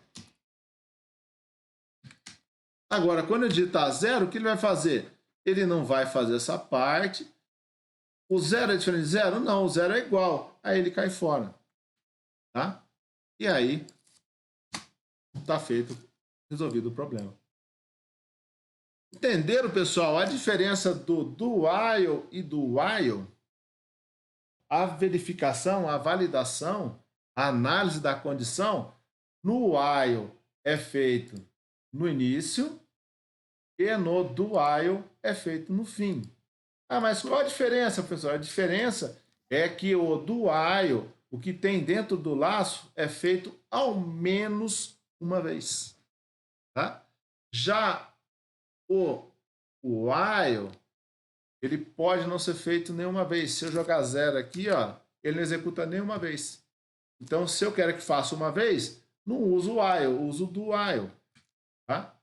Agora, quando eu digitar 0, o que ele vai fazer? Ele não vai fazer essa parte. O 0 é diferente de 0? Não, o 0 é igual. Aí ele cai fora. Tá? E aí, está feito, resolvido o problema. Entenderam, pessoal, a diferença do while e do while? A verificação, a validação, a análise da condição, no while é feito no início e no do while é feito no fim. Ah, mas qual a diferença, professor? A diferença é que o do while, o que tem dentro do laço, é feito ao menos uma vez. Tá? Já o while, ele pode não ser feito nenhuma vez. Se eu jogar 0 aqui, ó, ele não executa nenhuma vez. Então, se eu quero que faça uma vez, não uso o while, eu uso o do while. Tá?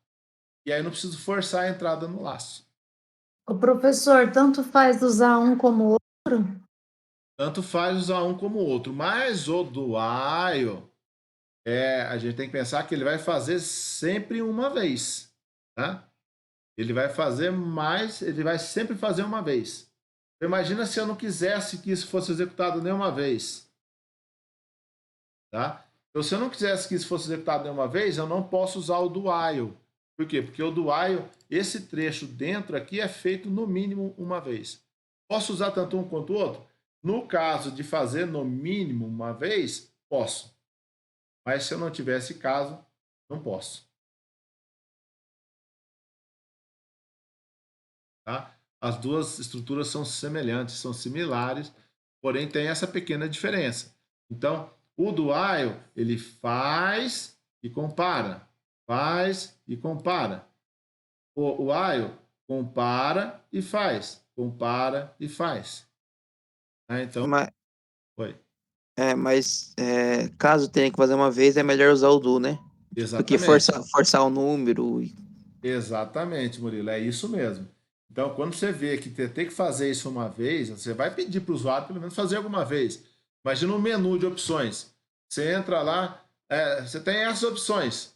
E aí não preciso forçar a entrada no laço. O professor, tanto faz usar um como o outro? Tanto faz usar um como o outro. Mas o do while, a gente tem que pensar que ele vai fazer sempre uma vez. Tá? Ele vai fazer mais, ele vai sempre fazer uma vez. Então, imagina se eu não quisesse que isso fosse executado nenhuma vez. Tá? Então, se eu não quisesse que isso fosse executado nenhuma vez, eu não posso usar o do while. Por quê? Porque o do while, esse trecho dentro aqui é feito no mínimo uma vez. Posso usar tanto um quanto o outro? No caso de fazer no mínimo uma vez, posso. Mas se eu não tivesse caso, não posso. Tá? As duas estruturas são semelhantes, são similares, porém tem essa pequena diferença. Então, o do while, ele faz e compara. Faz e compara. O while compara e faz. Compara e faz. Então, Mas, foi. mas caso tenha que fazer uma vez, é melhor usar o do, né? Do que Exatamente. forçar o número. Exatamente, Murilo, é isso mesmo. Então, quando você vê que tem que fazer isso uma vez, você vai pedir para o usuário pelo menos fazer alguma vez. Imagina um menu de opções. Você entra lá, você tem essas opções.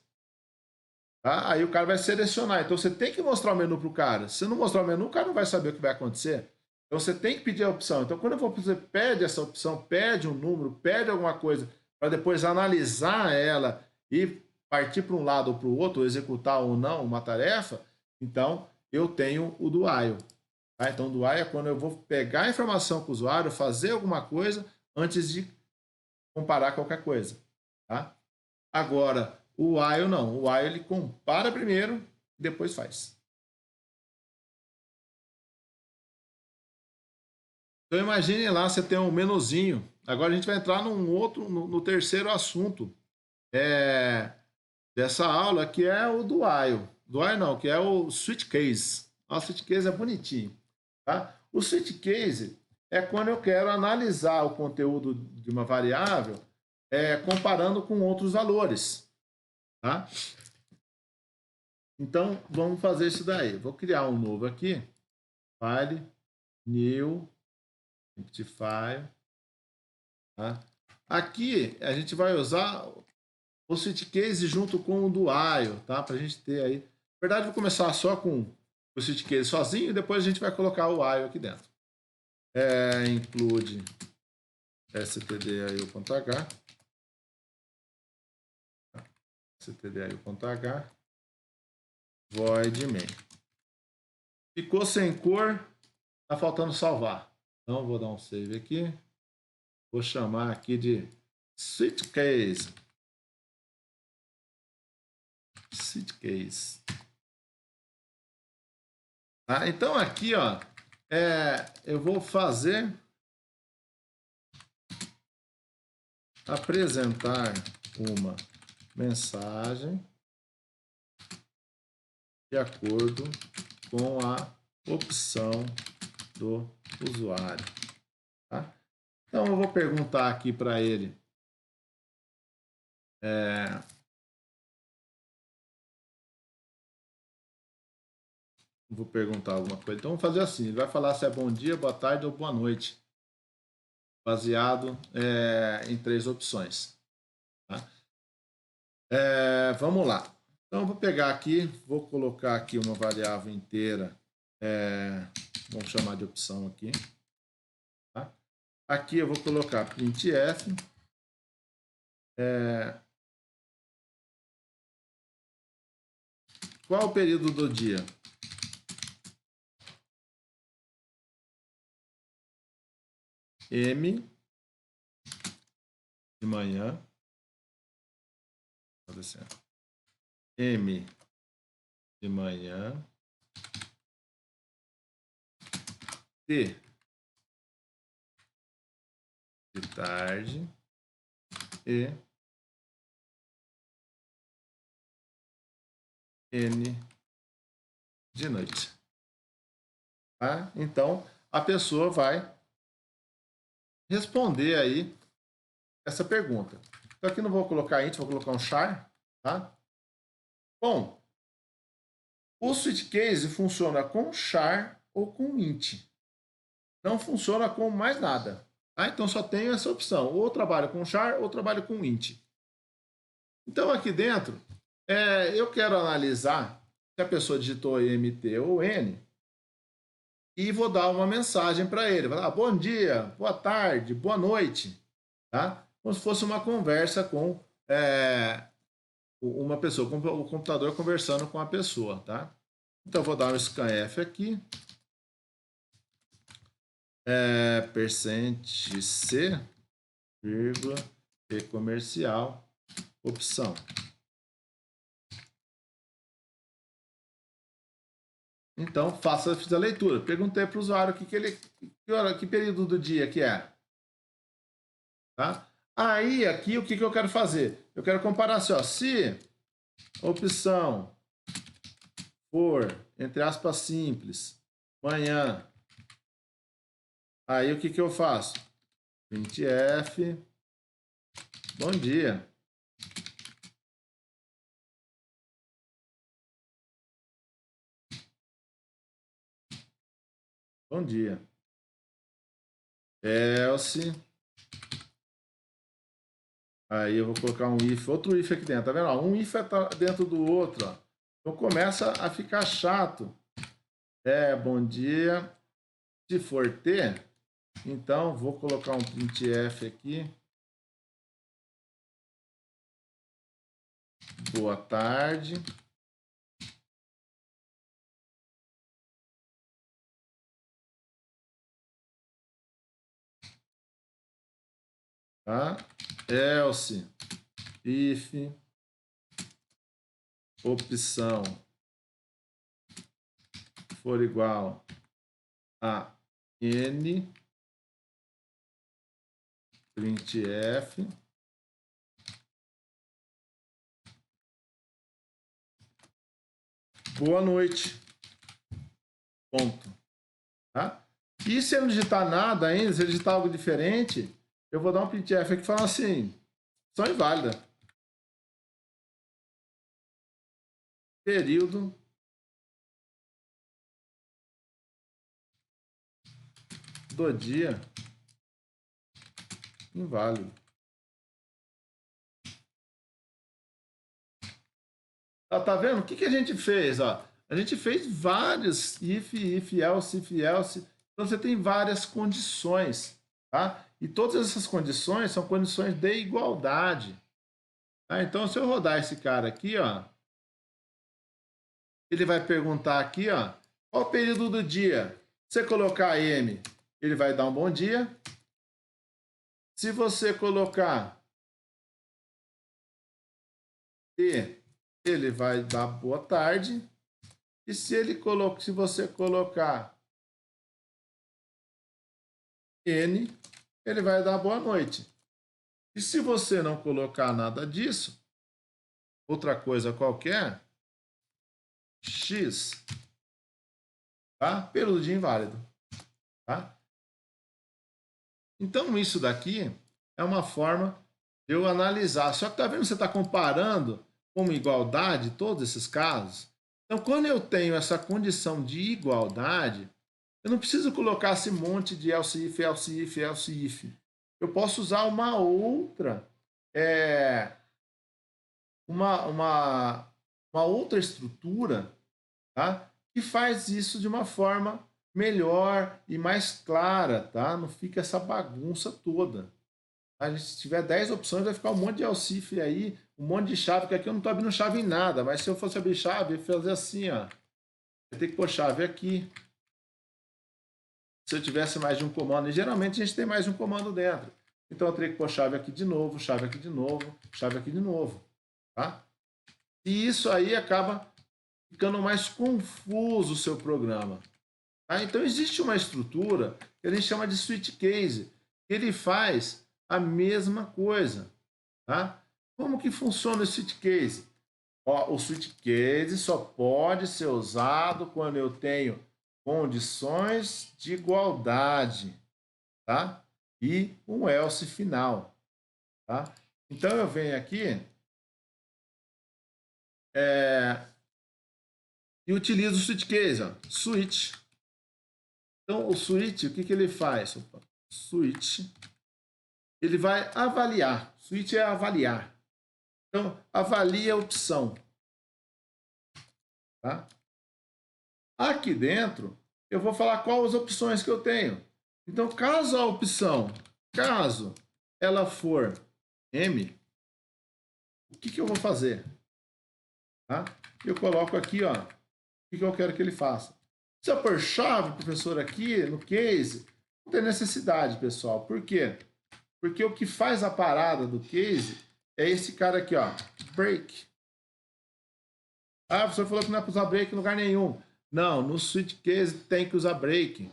Tá? Aí o cara vai selecionar. Então você tem que mostrar o menu para o cara. Se você não mostrar o menu, o cara não vai saber o que vai acontecer. Então você tem que pedir a opção. Então, quando você pede essa opção, pede um número, pede alguma coisa, para depois analisar ela e partir para um lado ou para o outro, executar ou não uma tarefa, então eu tenho o do while. Tá? Então, o do while é quando eu vou pegar a informação com o usuário, fazer alguma coisa antes de comparar qualquer coisa. Tá? Agora, o while não. O while ele compara primeiro e depois faz. Então imagine lá, você tem um menuzinho. Agora a gente vai entrar no terceiro assunto dessa aula, que é o do while. Do while não, que é o switch case. O switch case é bonitinho. Tá? O switch case é quando eu quero analisar o conteúdo de uma variável comparando com outros valores. Tá? Então, vamos fazer isso daí. Vou criar um novo aqui. File, new, empty file. Tá? Aqui, a gente vai usar o switch case junto com o do while, tá? Para a gente ter aí. Na verdade, vou começar só com o switch case sozinho e depois a gente vai colocar o while aqui dentro. Include stdio.h. stdio.h. Void main. Ficou sem cor, tá faltando salvar. Então, vou dar um save aqui. Vou chamar aqui de switch case. Switch case. Tá? Então, aqui, ó, eu vou fazer apresentar uma mensagem de acordo com a opção do usuário. Tá? Então, eu vou perguntar aqui para ele. Vou perguntar alguma coisa. Então, vamos fazer assim. Ele vai falar se é bom dia, boa tarde ou boa noite. Baseado em 3 opções. Tá? Vamos lá. Então, eu vou pegar aqui, vou colocar aqui uma variável inteira. Vamos chamar de opção aqui. Tá? Aqui eu vou colocar printf. Qual o período do dia? M de manhã. M de manhã. T de tarde e N de noite. Tá? Então, a pessoa vai responder aí essa pergunta. Então, aqui não vou colocar int, vou colocar um char. Tá? Bom, o switch case funciona com char ou com int. Não funciona com mais nada. Tá? Então, só tenho essa opção. Ou trabalho com char ou trabalho com int. Então, aqui dentro, eu quero analisar se a pessoa digitou MT ou N e vou dar uma mensagem para ele. Vai lá, bom dia, boa tarde, boa noite. Tá? Como se fosse uma conversa com uma pessoa, com o computador conversando com a pessoa. Tá? Então, vou dar um scanf aqui. %C, vírgula, e comercial, opção. Então, fiz a leitura. Perguntei para o usuário que período do dia que é. Tá? Aí, aqui, o que eu quero fazer? Eu quero comparar assim, ó, se a opção for, entre aspas, simples, manhã, aí o que eu faço? Printf, bom dia. Bom dia. Else. Aí eu vou colocar um if, outro if aqui dentro, tá vendo? Um if tá dentro do outro, ó. Então começa a ficar chato. Bom dia. Se for ter, então vou colocar um printf aqui. Boa tarde. Tá? Else, if, opção for igual a N, printf, boa noite, ponto. Tá? E se eu não digitar nada ainda, se eu digitar algo diferente, eu vou dar um printf aqui falando assim, opção inválida. Período do dia inválido. Tá vendo? O que a gente fez? Ó? A gente fez vários if, else, if, else. Então você tem várias condições. Tá? E todas essas condições são condições de igualdade. Tá? Então, se eu rodar esse cara aqui, ó, ele vai perguntar aqui, ó, qual o período do dia? Se você colocar M, ele vai dar um bom dia. Se você colocar T, ele vai dar boa tarde. E se você colocar N, ele vai dar boa noite. E se você não colocar nada disso, outra coisa qualquer, X, tá? Período de inválido, tá? Então, isso daqui é uma forma de eu analisar. Só que tá vendo, você está comparando como igualdade todos esses casos. Então, quando eu tenho essa condição de igualdade, eu não preciso colocar esse monte de else if, else if, else if. Eu posso usar uma outra, uma outra estrutura, tá? Que faz isso de uma forma melhor e mais clara, tá? Não fica essa bagunça toda. Se tiver 10 opções, vai ficar um monte de else if aí, um monte de chave, que aqui eu não estou abrindo chave em nada, mas se eu fosse abrir chave, eu ia fazer assim, ó. Eu tenho que pôr chave aqui. Se eu tivesse mais de um comando, e geralmente a gente tem mais de um comando dentro. Então eu teria que pôr chave aqui de novo, chave aqui de novo, chave aqui de novo. Tá? E isso aí acaba ficando mais confuso o seu programa. Tá? Então, existe uma estrutura que a gente chama de switch case. Ele faz a mesma coisa. Tá? Como que funciona o switch case? Ó, o switch case só pode ser usado quando eu tenho condições de igualdade, tá? E um else final, tá? Então eu venho aqui e utilizo o switch case, ó, switch. Então o switch, o que que ele faz? Opa, switch, ele vai avaliar. Switch é avaliar. Então avalia a opção, tá? Aqui dentro, eu vou falar quais as opções que eu tenho. Então, caso a opção, caso ela for M, o que que eu vou fazer? Tá? Eu coloco aqui, ó, o que que eu quero que ele faça. Se eu pôr chave, professor, aqui no case, não tem necessidade, pessoal. Por quê? Porque o que faz a parada do case é esse cara aqui, ó, break. Ah, o professor falou que não é para usar break em lugar nenhum. Não, no switch case tem que usar break.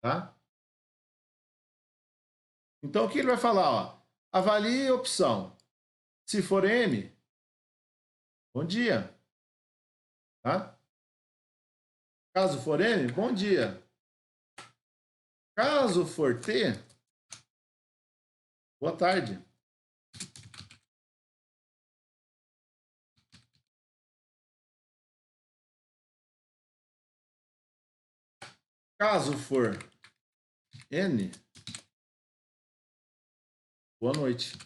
Tá? Então, o que ele vai falar? Ó, avalie a opção. Se for M, bom dia. Tá? Caso for M, bom dia. Caso for T, boa tarde. Caso for N, boa noite.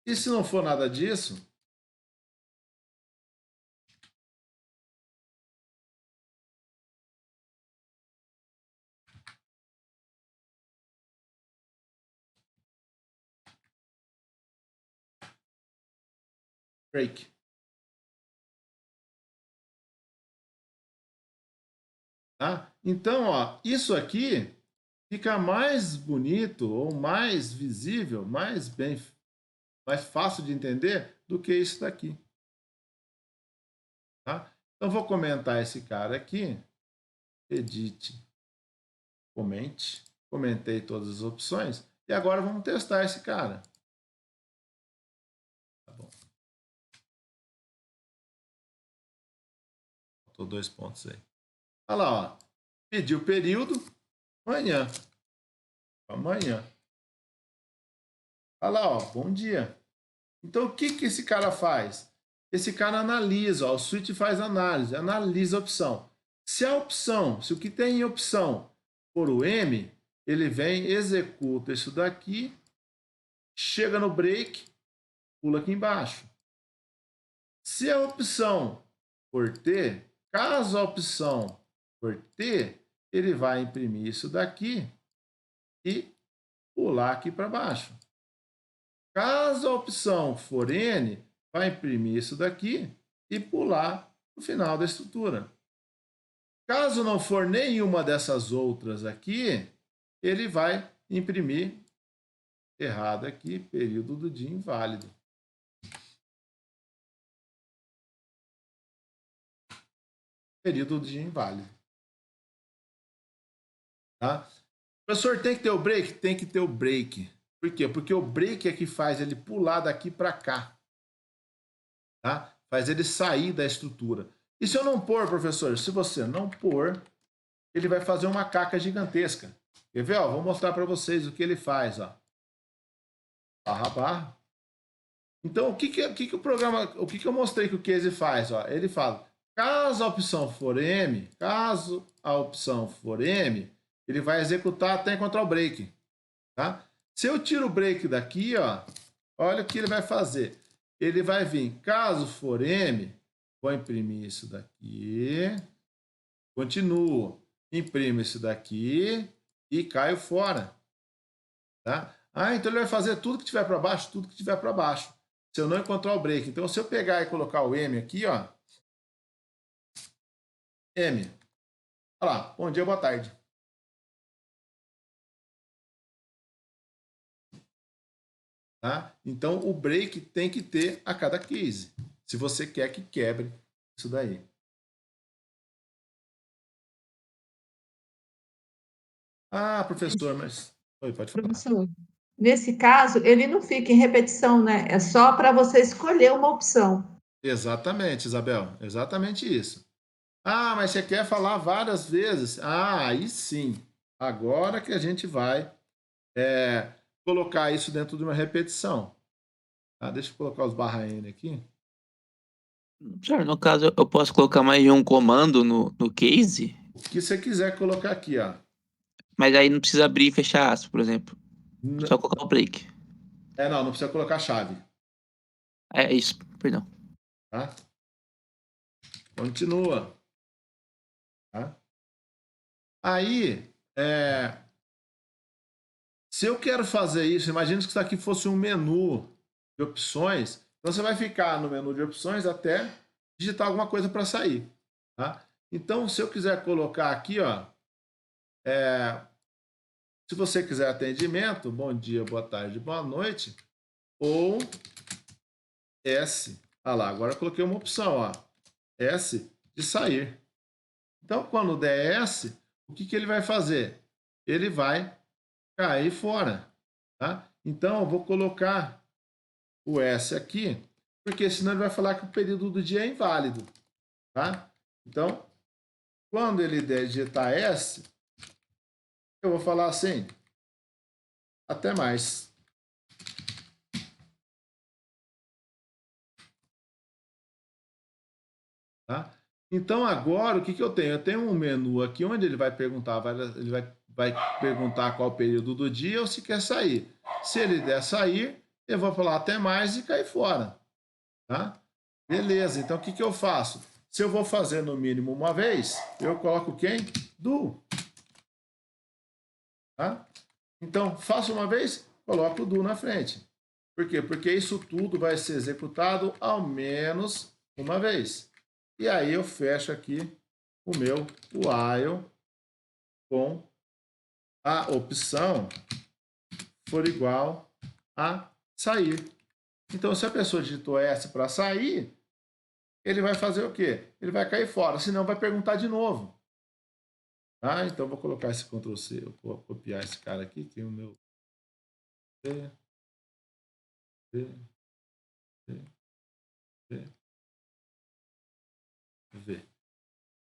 E se não for nada disso, break. Tá? Então, ó, isso aqui fica mais bonito ou mais visível, mais fácil de entender do que isso daqui. Tá? Então, vou comentar esse cara aqui. Edit, comente. Comentei todas as opções. E agora vamos testar esse cara. Tá bom. Faltou 2 pontos aí. Olha lá, ó. Pediu período. Manhã. Amanhã. Olha lá, ó. Bom dia. Então, o que que esse cara faz? Esse cara analisa, ó, o switch faz análise, analisa a opção. Se a opção, se o que tem em opção for o M, ele vem, executa isso daqui, chega no break, pula aqui embaixo. Se a opção for T, caso a opção for T, ele vai imprimir isso daqui e pular aqui para baixo. Caso a opção for N, vai imprimir isso daqui e pular no final da estrutura. Caso não for nenhuma dessas outras aqui, ele vai imprimir errado aqui, período do dia inválido. Período do dia inválido. Tá? O professor tem que ter o break? Tem que ter o break. Por quê? Porque o break é que faz ele pular daqui para cá. Tá? Faz ele sair da estrutura. E se eu não pôr, professor? Se você não pôr, ele vai fazer uma caca gigantesca. Quer ver? Ó, vou mostrar para vocês o que ele faz. Ó. Barra, barra. Então, o que o programa, o que eu mostrei que o case faz? Ó? Ele fala, caso a opção for M, ele vai executar até encontrar o break. Tá? Se eu tiro o break daqui, ó, olha o que ele vai fazer. Ele vai vir, caso for M, vou imprimir isso daqui, continuo, imprimo isso daqui e caio fora. Tá? Ah, então ele vai fazer tudo que tiver para baixo, tudo que tiver para baixo. Se eu não encontrar o break. Então, se eu pegar e colocar o M aqui, ó, M. Olha lá, bom dia, boa tarde. Tá? Então, o break tem que ter a cada case, se você quer que quebre isso daí. Ah, professor, mas... Oi, pode falar. Professor, nesse caso, ele não fica em repetição, né? É só para você escolher uma opção. Exatamente, Isabel. Exatamente isso. Ah, mas você quer falar várias vezes? Ah, aí sim. Agora que a gente vai colocar isso dentro de uma repetição. Ah, deixa eu colocar os barra N aqui. Professor, no caso, eu posso colocar mais de um comando no case, O que você quiser colocar aqui, ó. mas aí não precisa abrir e fechar aspas, por exemplo. N- Só colocar o break. não precisa colocar chave, É isso, perdão. tá? Continua, tá? Aí, se eu quero fazer isso, imagina que isso aqui fosse um menu de opções, então você vai ficar no menu de opções até digitar alguma coisa para sair, tá? Então, se eu quiser colocar aqui, ó, se você quiser atendimento, bom dia, boa tarde, boa noite, ou S. Ah lá, agora eu coloquei uma opção, ó, S de sair. Então, quando der S, o que ele vai fazer? Ele vai cair fora, tá? Então, eu vou colocar o S aqui, porque senão ele vai falar que o período do dia é inválido, tá? Então, quando ele digitar S, eu vou falar assim, até mais. Tá? Então, agora, o que eu tenho? Eu tenho um menu aqui onde ele vai perguntar, ele vai perguntar qual o período do dia ou se quer sair. Se ele der sair, eu vou falar até mais e cair fora. Tá? Beleza, então o que eu faço? Se eu vou fazer no mínimo uma vez, eu coloco quem? Do. Tá? Então, faço uma vez, coloco o do na frente. Por quê? Porque isso tudo vai ser executado ao menos uma vez. E aí eu fecho aqui o meu while com a opção for igual a sair. Então, se a pessoa digitou S para sair, ele vai fazer o quê? Ele vai cair fora, senão vai perguntar de novo. Tá? Então, vou colocar esse Ctrl C, eu vou copiar esse cara aqui, tem o meu V, V, V, V, V.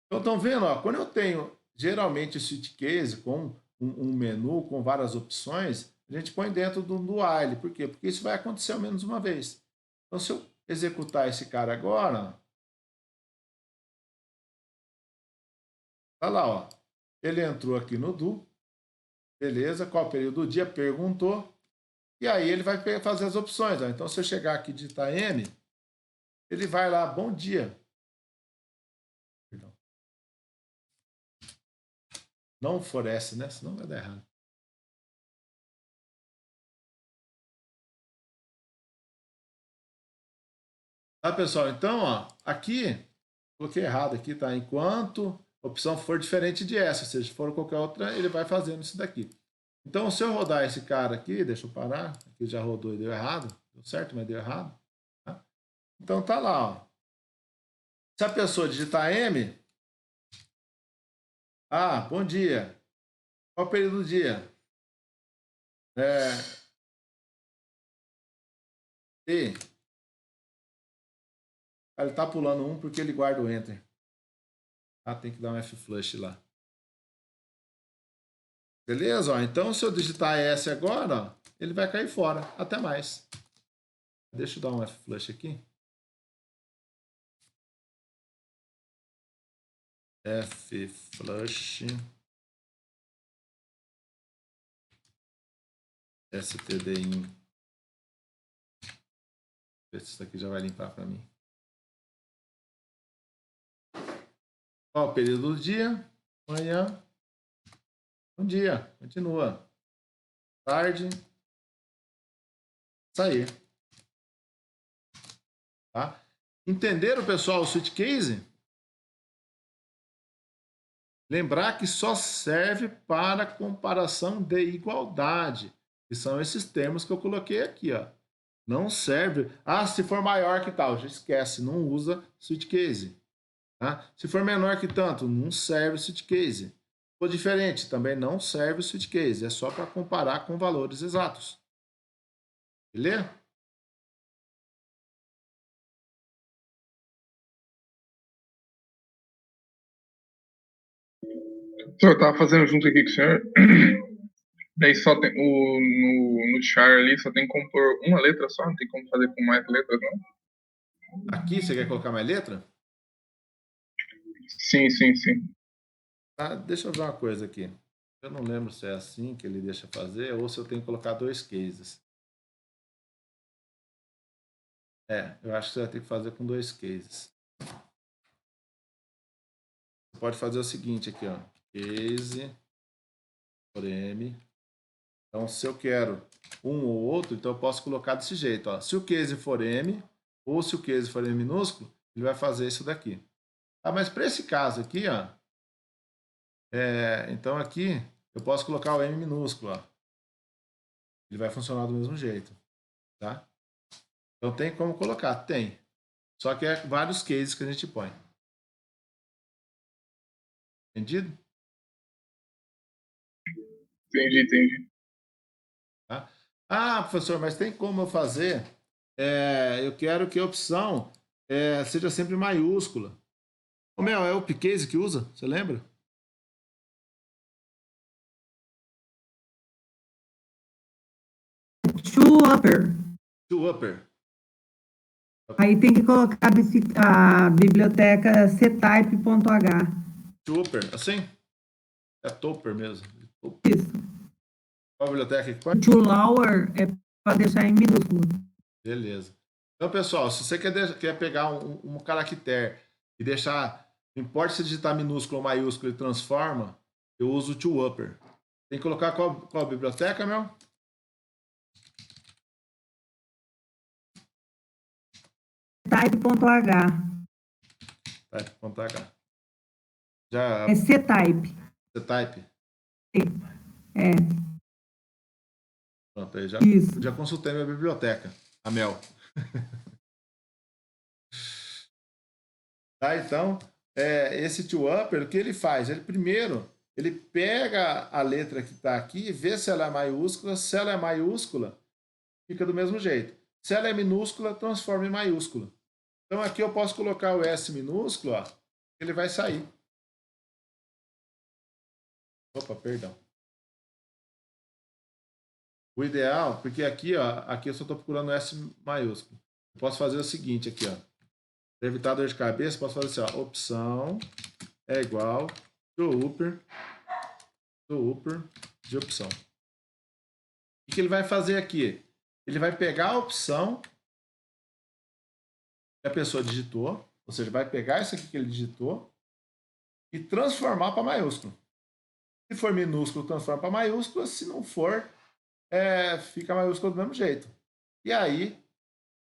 Então, estão vendo? Ó, quando eu tenho, geralmente, o switch case com um menu com várias opções, a gente põe dentro do while. Por quê? Porque isso vai acontecer ao menos uma vez. Então, se eu executar esse cara agora, tá lá, ó. Ele entrou aqui no do, beleza, qual o período do dia? Perguntou, e aí ele vai fazer as opções. Ó. Então, se eu chegar aqui e digitar M, ele vai lá, bom dia. Perdão. Não for S, né? Senão vai dar errado. Tá, pessoal? Então, ó, aqui, coloquei errado aqui, tá? Enquanto a opção for diferente de essa, ou seja, se for qualquer outra, ele vai fazendo isso daqui. Então, se eu rodar esse cara aqui, deixa eu parar, aqui já rodou e deu errado, deu certo, mas deu errado. Tá? Então, tá lá, ó. Se a pessoa digitar M, bom dia. Qual o período do dia? E ele tá pulando um porque ele guarda o Enter. Tem que dar um F-flush lá. Beleza? Ó, então, se eu digitar S agora, ó, ele vai cair fora. Até mais. Deixa eu dar um F-flush aqui. F-flush. stdin. Ver se isso aqui já vai limpar para mim. Ó, o período do dia. Manhã. Bom dia. Continua. Tarde. Sair. Tá? Entenderam, pessoal, o switch case? Lembrar que só serve para comparação de igualdade. Que são esses termos que eu coloquei aqui, ó. Não serve. Se for maior que tal, já esquece, não usa switch case. Tá? Se for menor que tanto, não serve o switch case. Se for diferente, também não serve o switch case. É só para comparar com valores exatos. Beleza? Eu estava fazendo junto aqui com o senhor. Daí só tem no char ali, só tem que compor uma letra só, não tem como fazer com mais letras, não? Aqui, você quer colocar mais letra? Sim. Tá, deixa eu ver uma coisa aqui. Eu não lembro se é assim que ele deixa fazer ou se eu tenho que colocar 2 cases. Eu acho que você vai ter que fazer com 2 cases. Você pode fazer o seguinte aqui, ó. Case por M. Então, se eu quero um ou outro, então eu posso colocar desse jeito, ó. Se o case for M, ou se o case for M minúsculo, ele vai fazer isso daqui. Ah, mas para esse caso aqui, ó, então aqui eu posso colocar o M minúsculo, ó. Ele vai funcionar do mesmo jeito, tá? Então tem como colocar? Tem. Só que é vários cases que a gente põe. Entendido? Entendi. Tá? Ah, professor, mas tem como eu fazer? Eu quero que a opção seja sempre maiúscula. O meu, é o upcase que usa? Você lembra? To upper. Aí tem que colocar a biblioteca ctype.h. To upper, assim? É topper mesmo. Isso. Qual a biblioteca que põe? To lower é para deixar em minúsculo. Beleza. Então, pessoal, se você quer pegar um caractere e deixar, não importa se digitar minúsculo ou maiúsculo, ele transforma, eu uso o to upper. Tem que colocar qual biblioteca, meu? Type.h. Type.h. Já... É ctype. Ctype. É. Pronto, aí Isso. já consultei minha biblioteca, a Mel. Tá, então, esse to-upper, o que ele faz? Ele primeiro, ele pega a letra que está aqui, vê se ela é maiúscula. Se ela é maiúscula, fica do mesmo jeito. Se ela é minúscula, transforma em maiúscula. Então, aqui eu posso colocar o S minúsculo, ó, ele vai sair. Opa, perdão. O ideal, porque aqui, ó, aqui eu só estou procurando S maiúsculo. Eu posso fazer o seguinte aqui, ó. Para evitar dor de cabeça, posso fazer assim, ó, opção é igual to upper de opção. O que ele vai fazer aqui? Ele vai pegar a opção que a pessoa digitou, ou seja, vai pegar isso aqui que ele digitou e transformar para maiúsculo. Se for minúsculo, transforma para maiúsculo. Se não for, fica maiúsculo do mesmo jeito. E aí,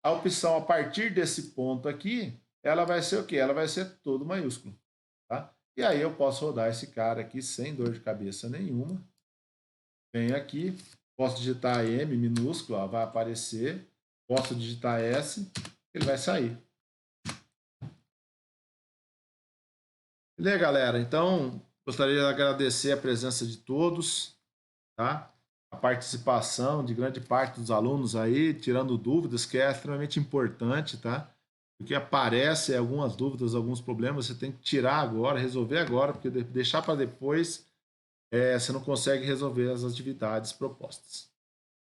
a opção a partir desse ponto aqui, ela vai ser o quê? Ela vai ser todo maiúsculo. Tá? E aí eu posso rodar esse cara aqui sem dor de cabeça nenhuma. Venho aqui, posso digitar M minúsculo, ó, vai aparecer. Posso digitar S, ele vai sair. Beleza, galera? Então, gostaria de agradecer a presença de todos, tá? A participação de grande parte dos alunos aí, tirando dúvidas, que é extremamente importante, tá? Porque aparece algumas dúvidas, alguns problemas, você tem que tirar agora, resolver agora, porque deixar para depois, você não consegue resolver as atividades propostas.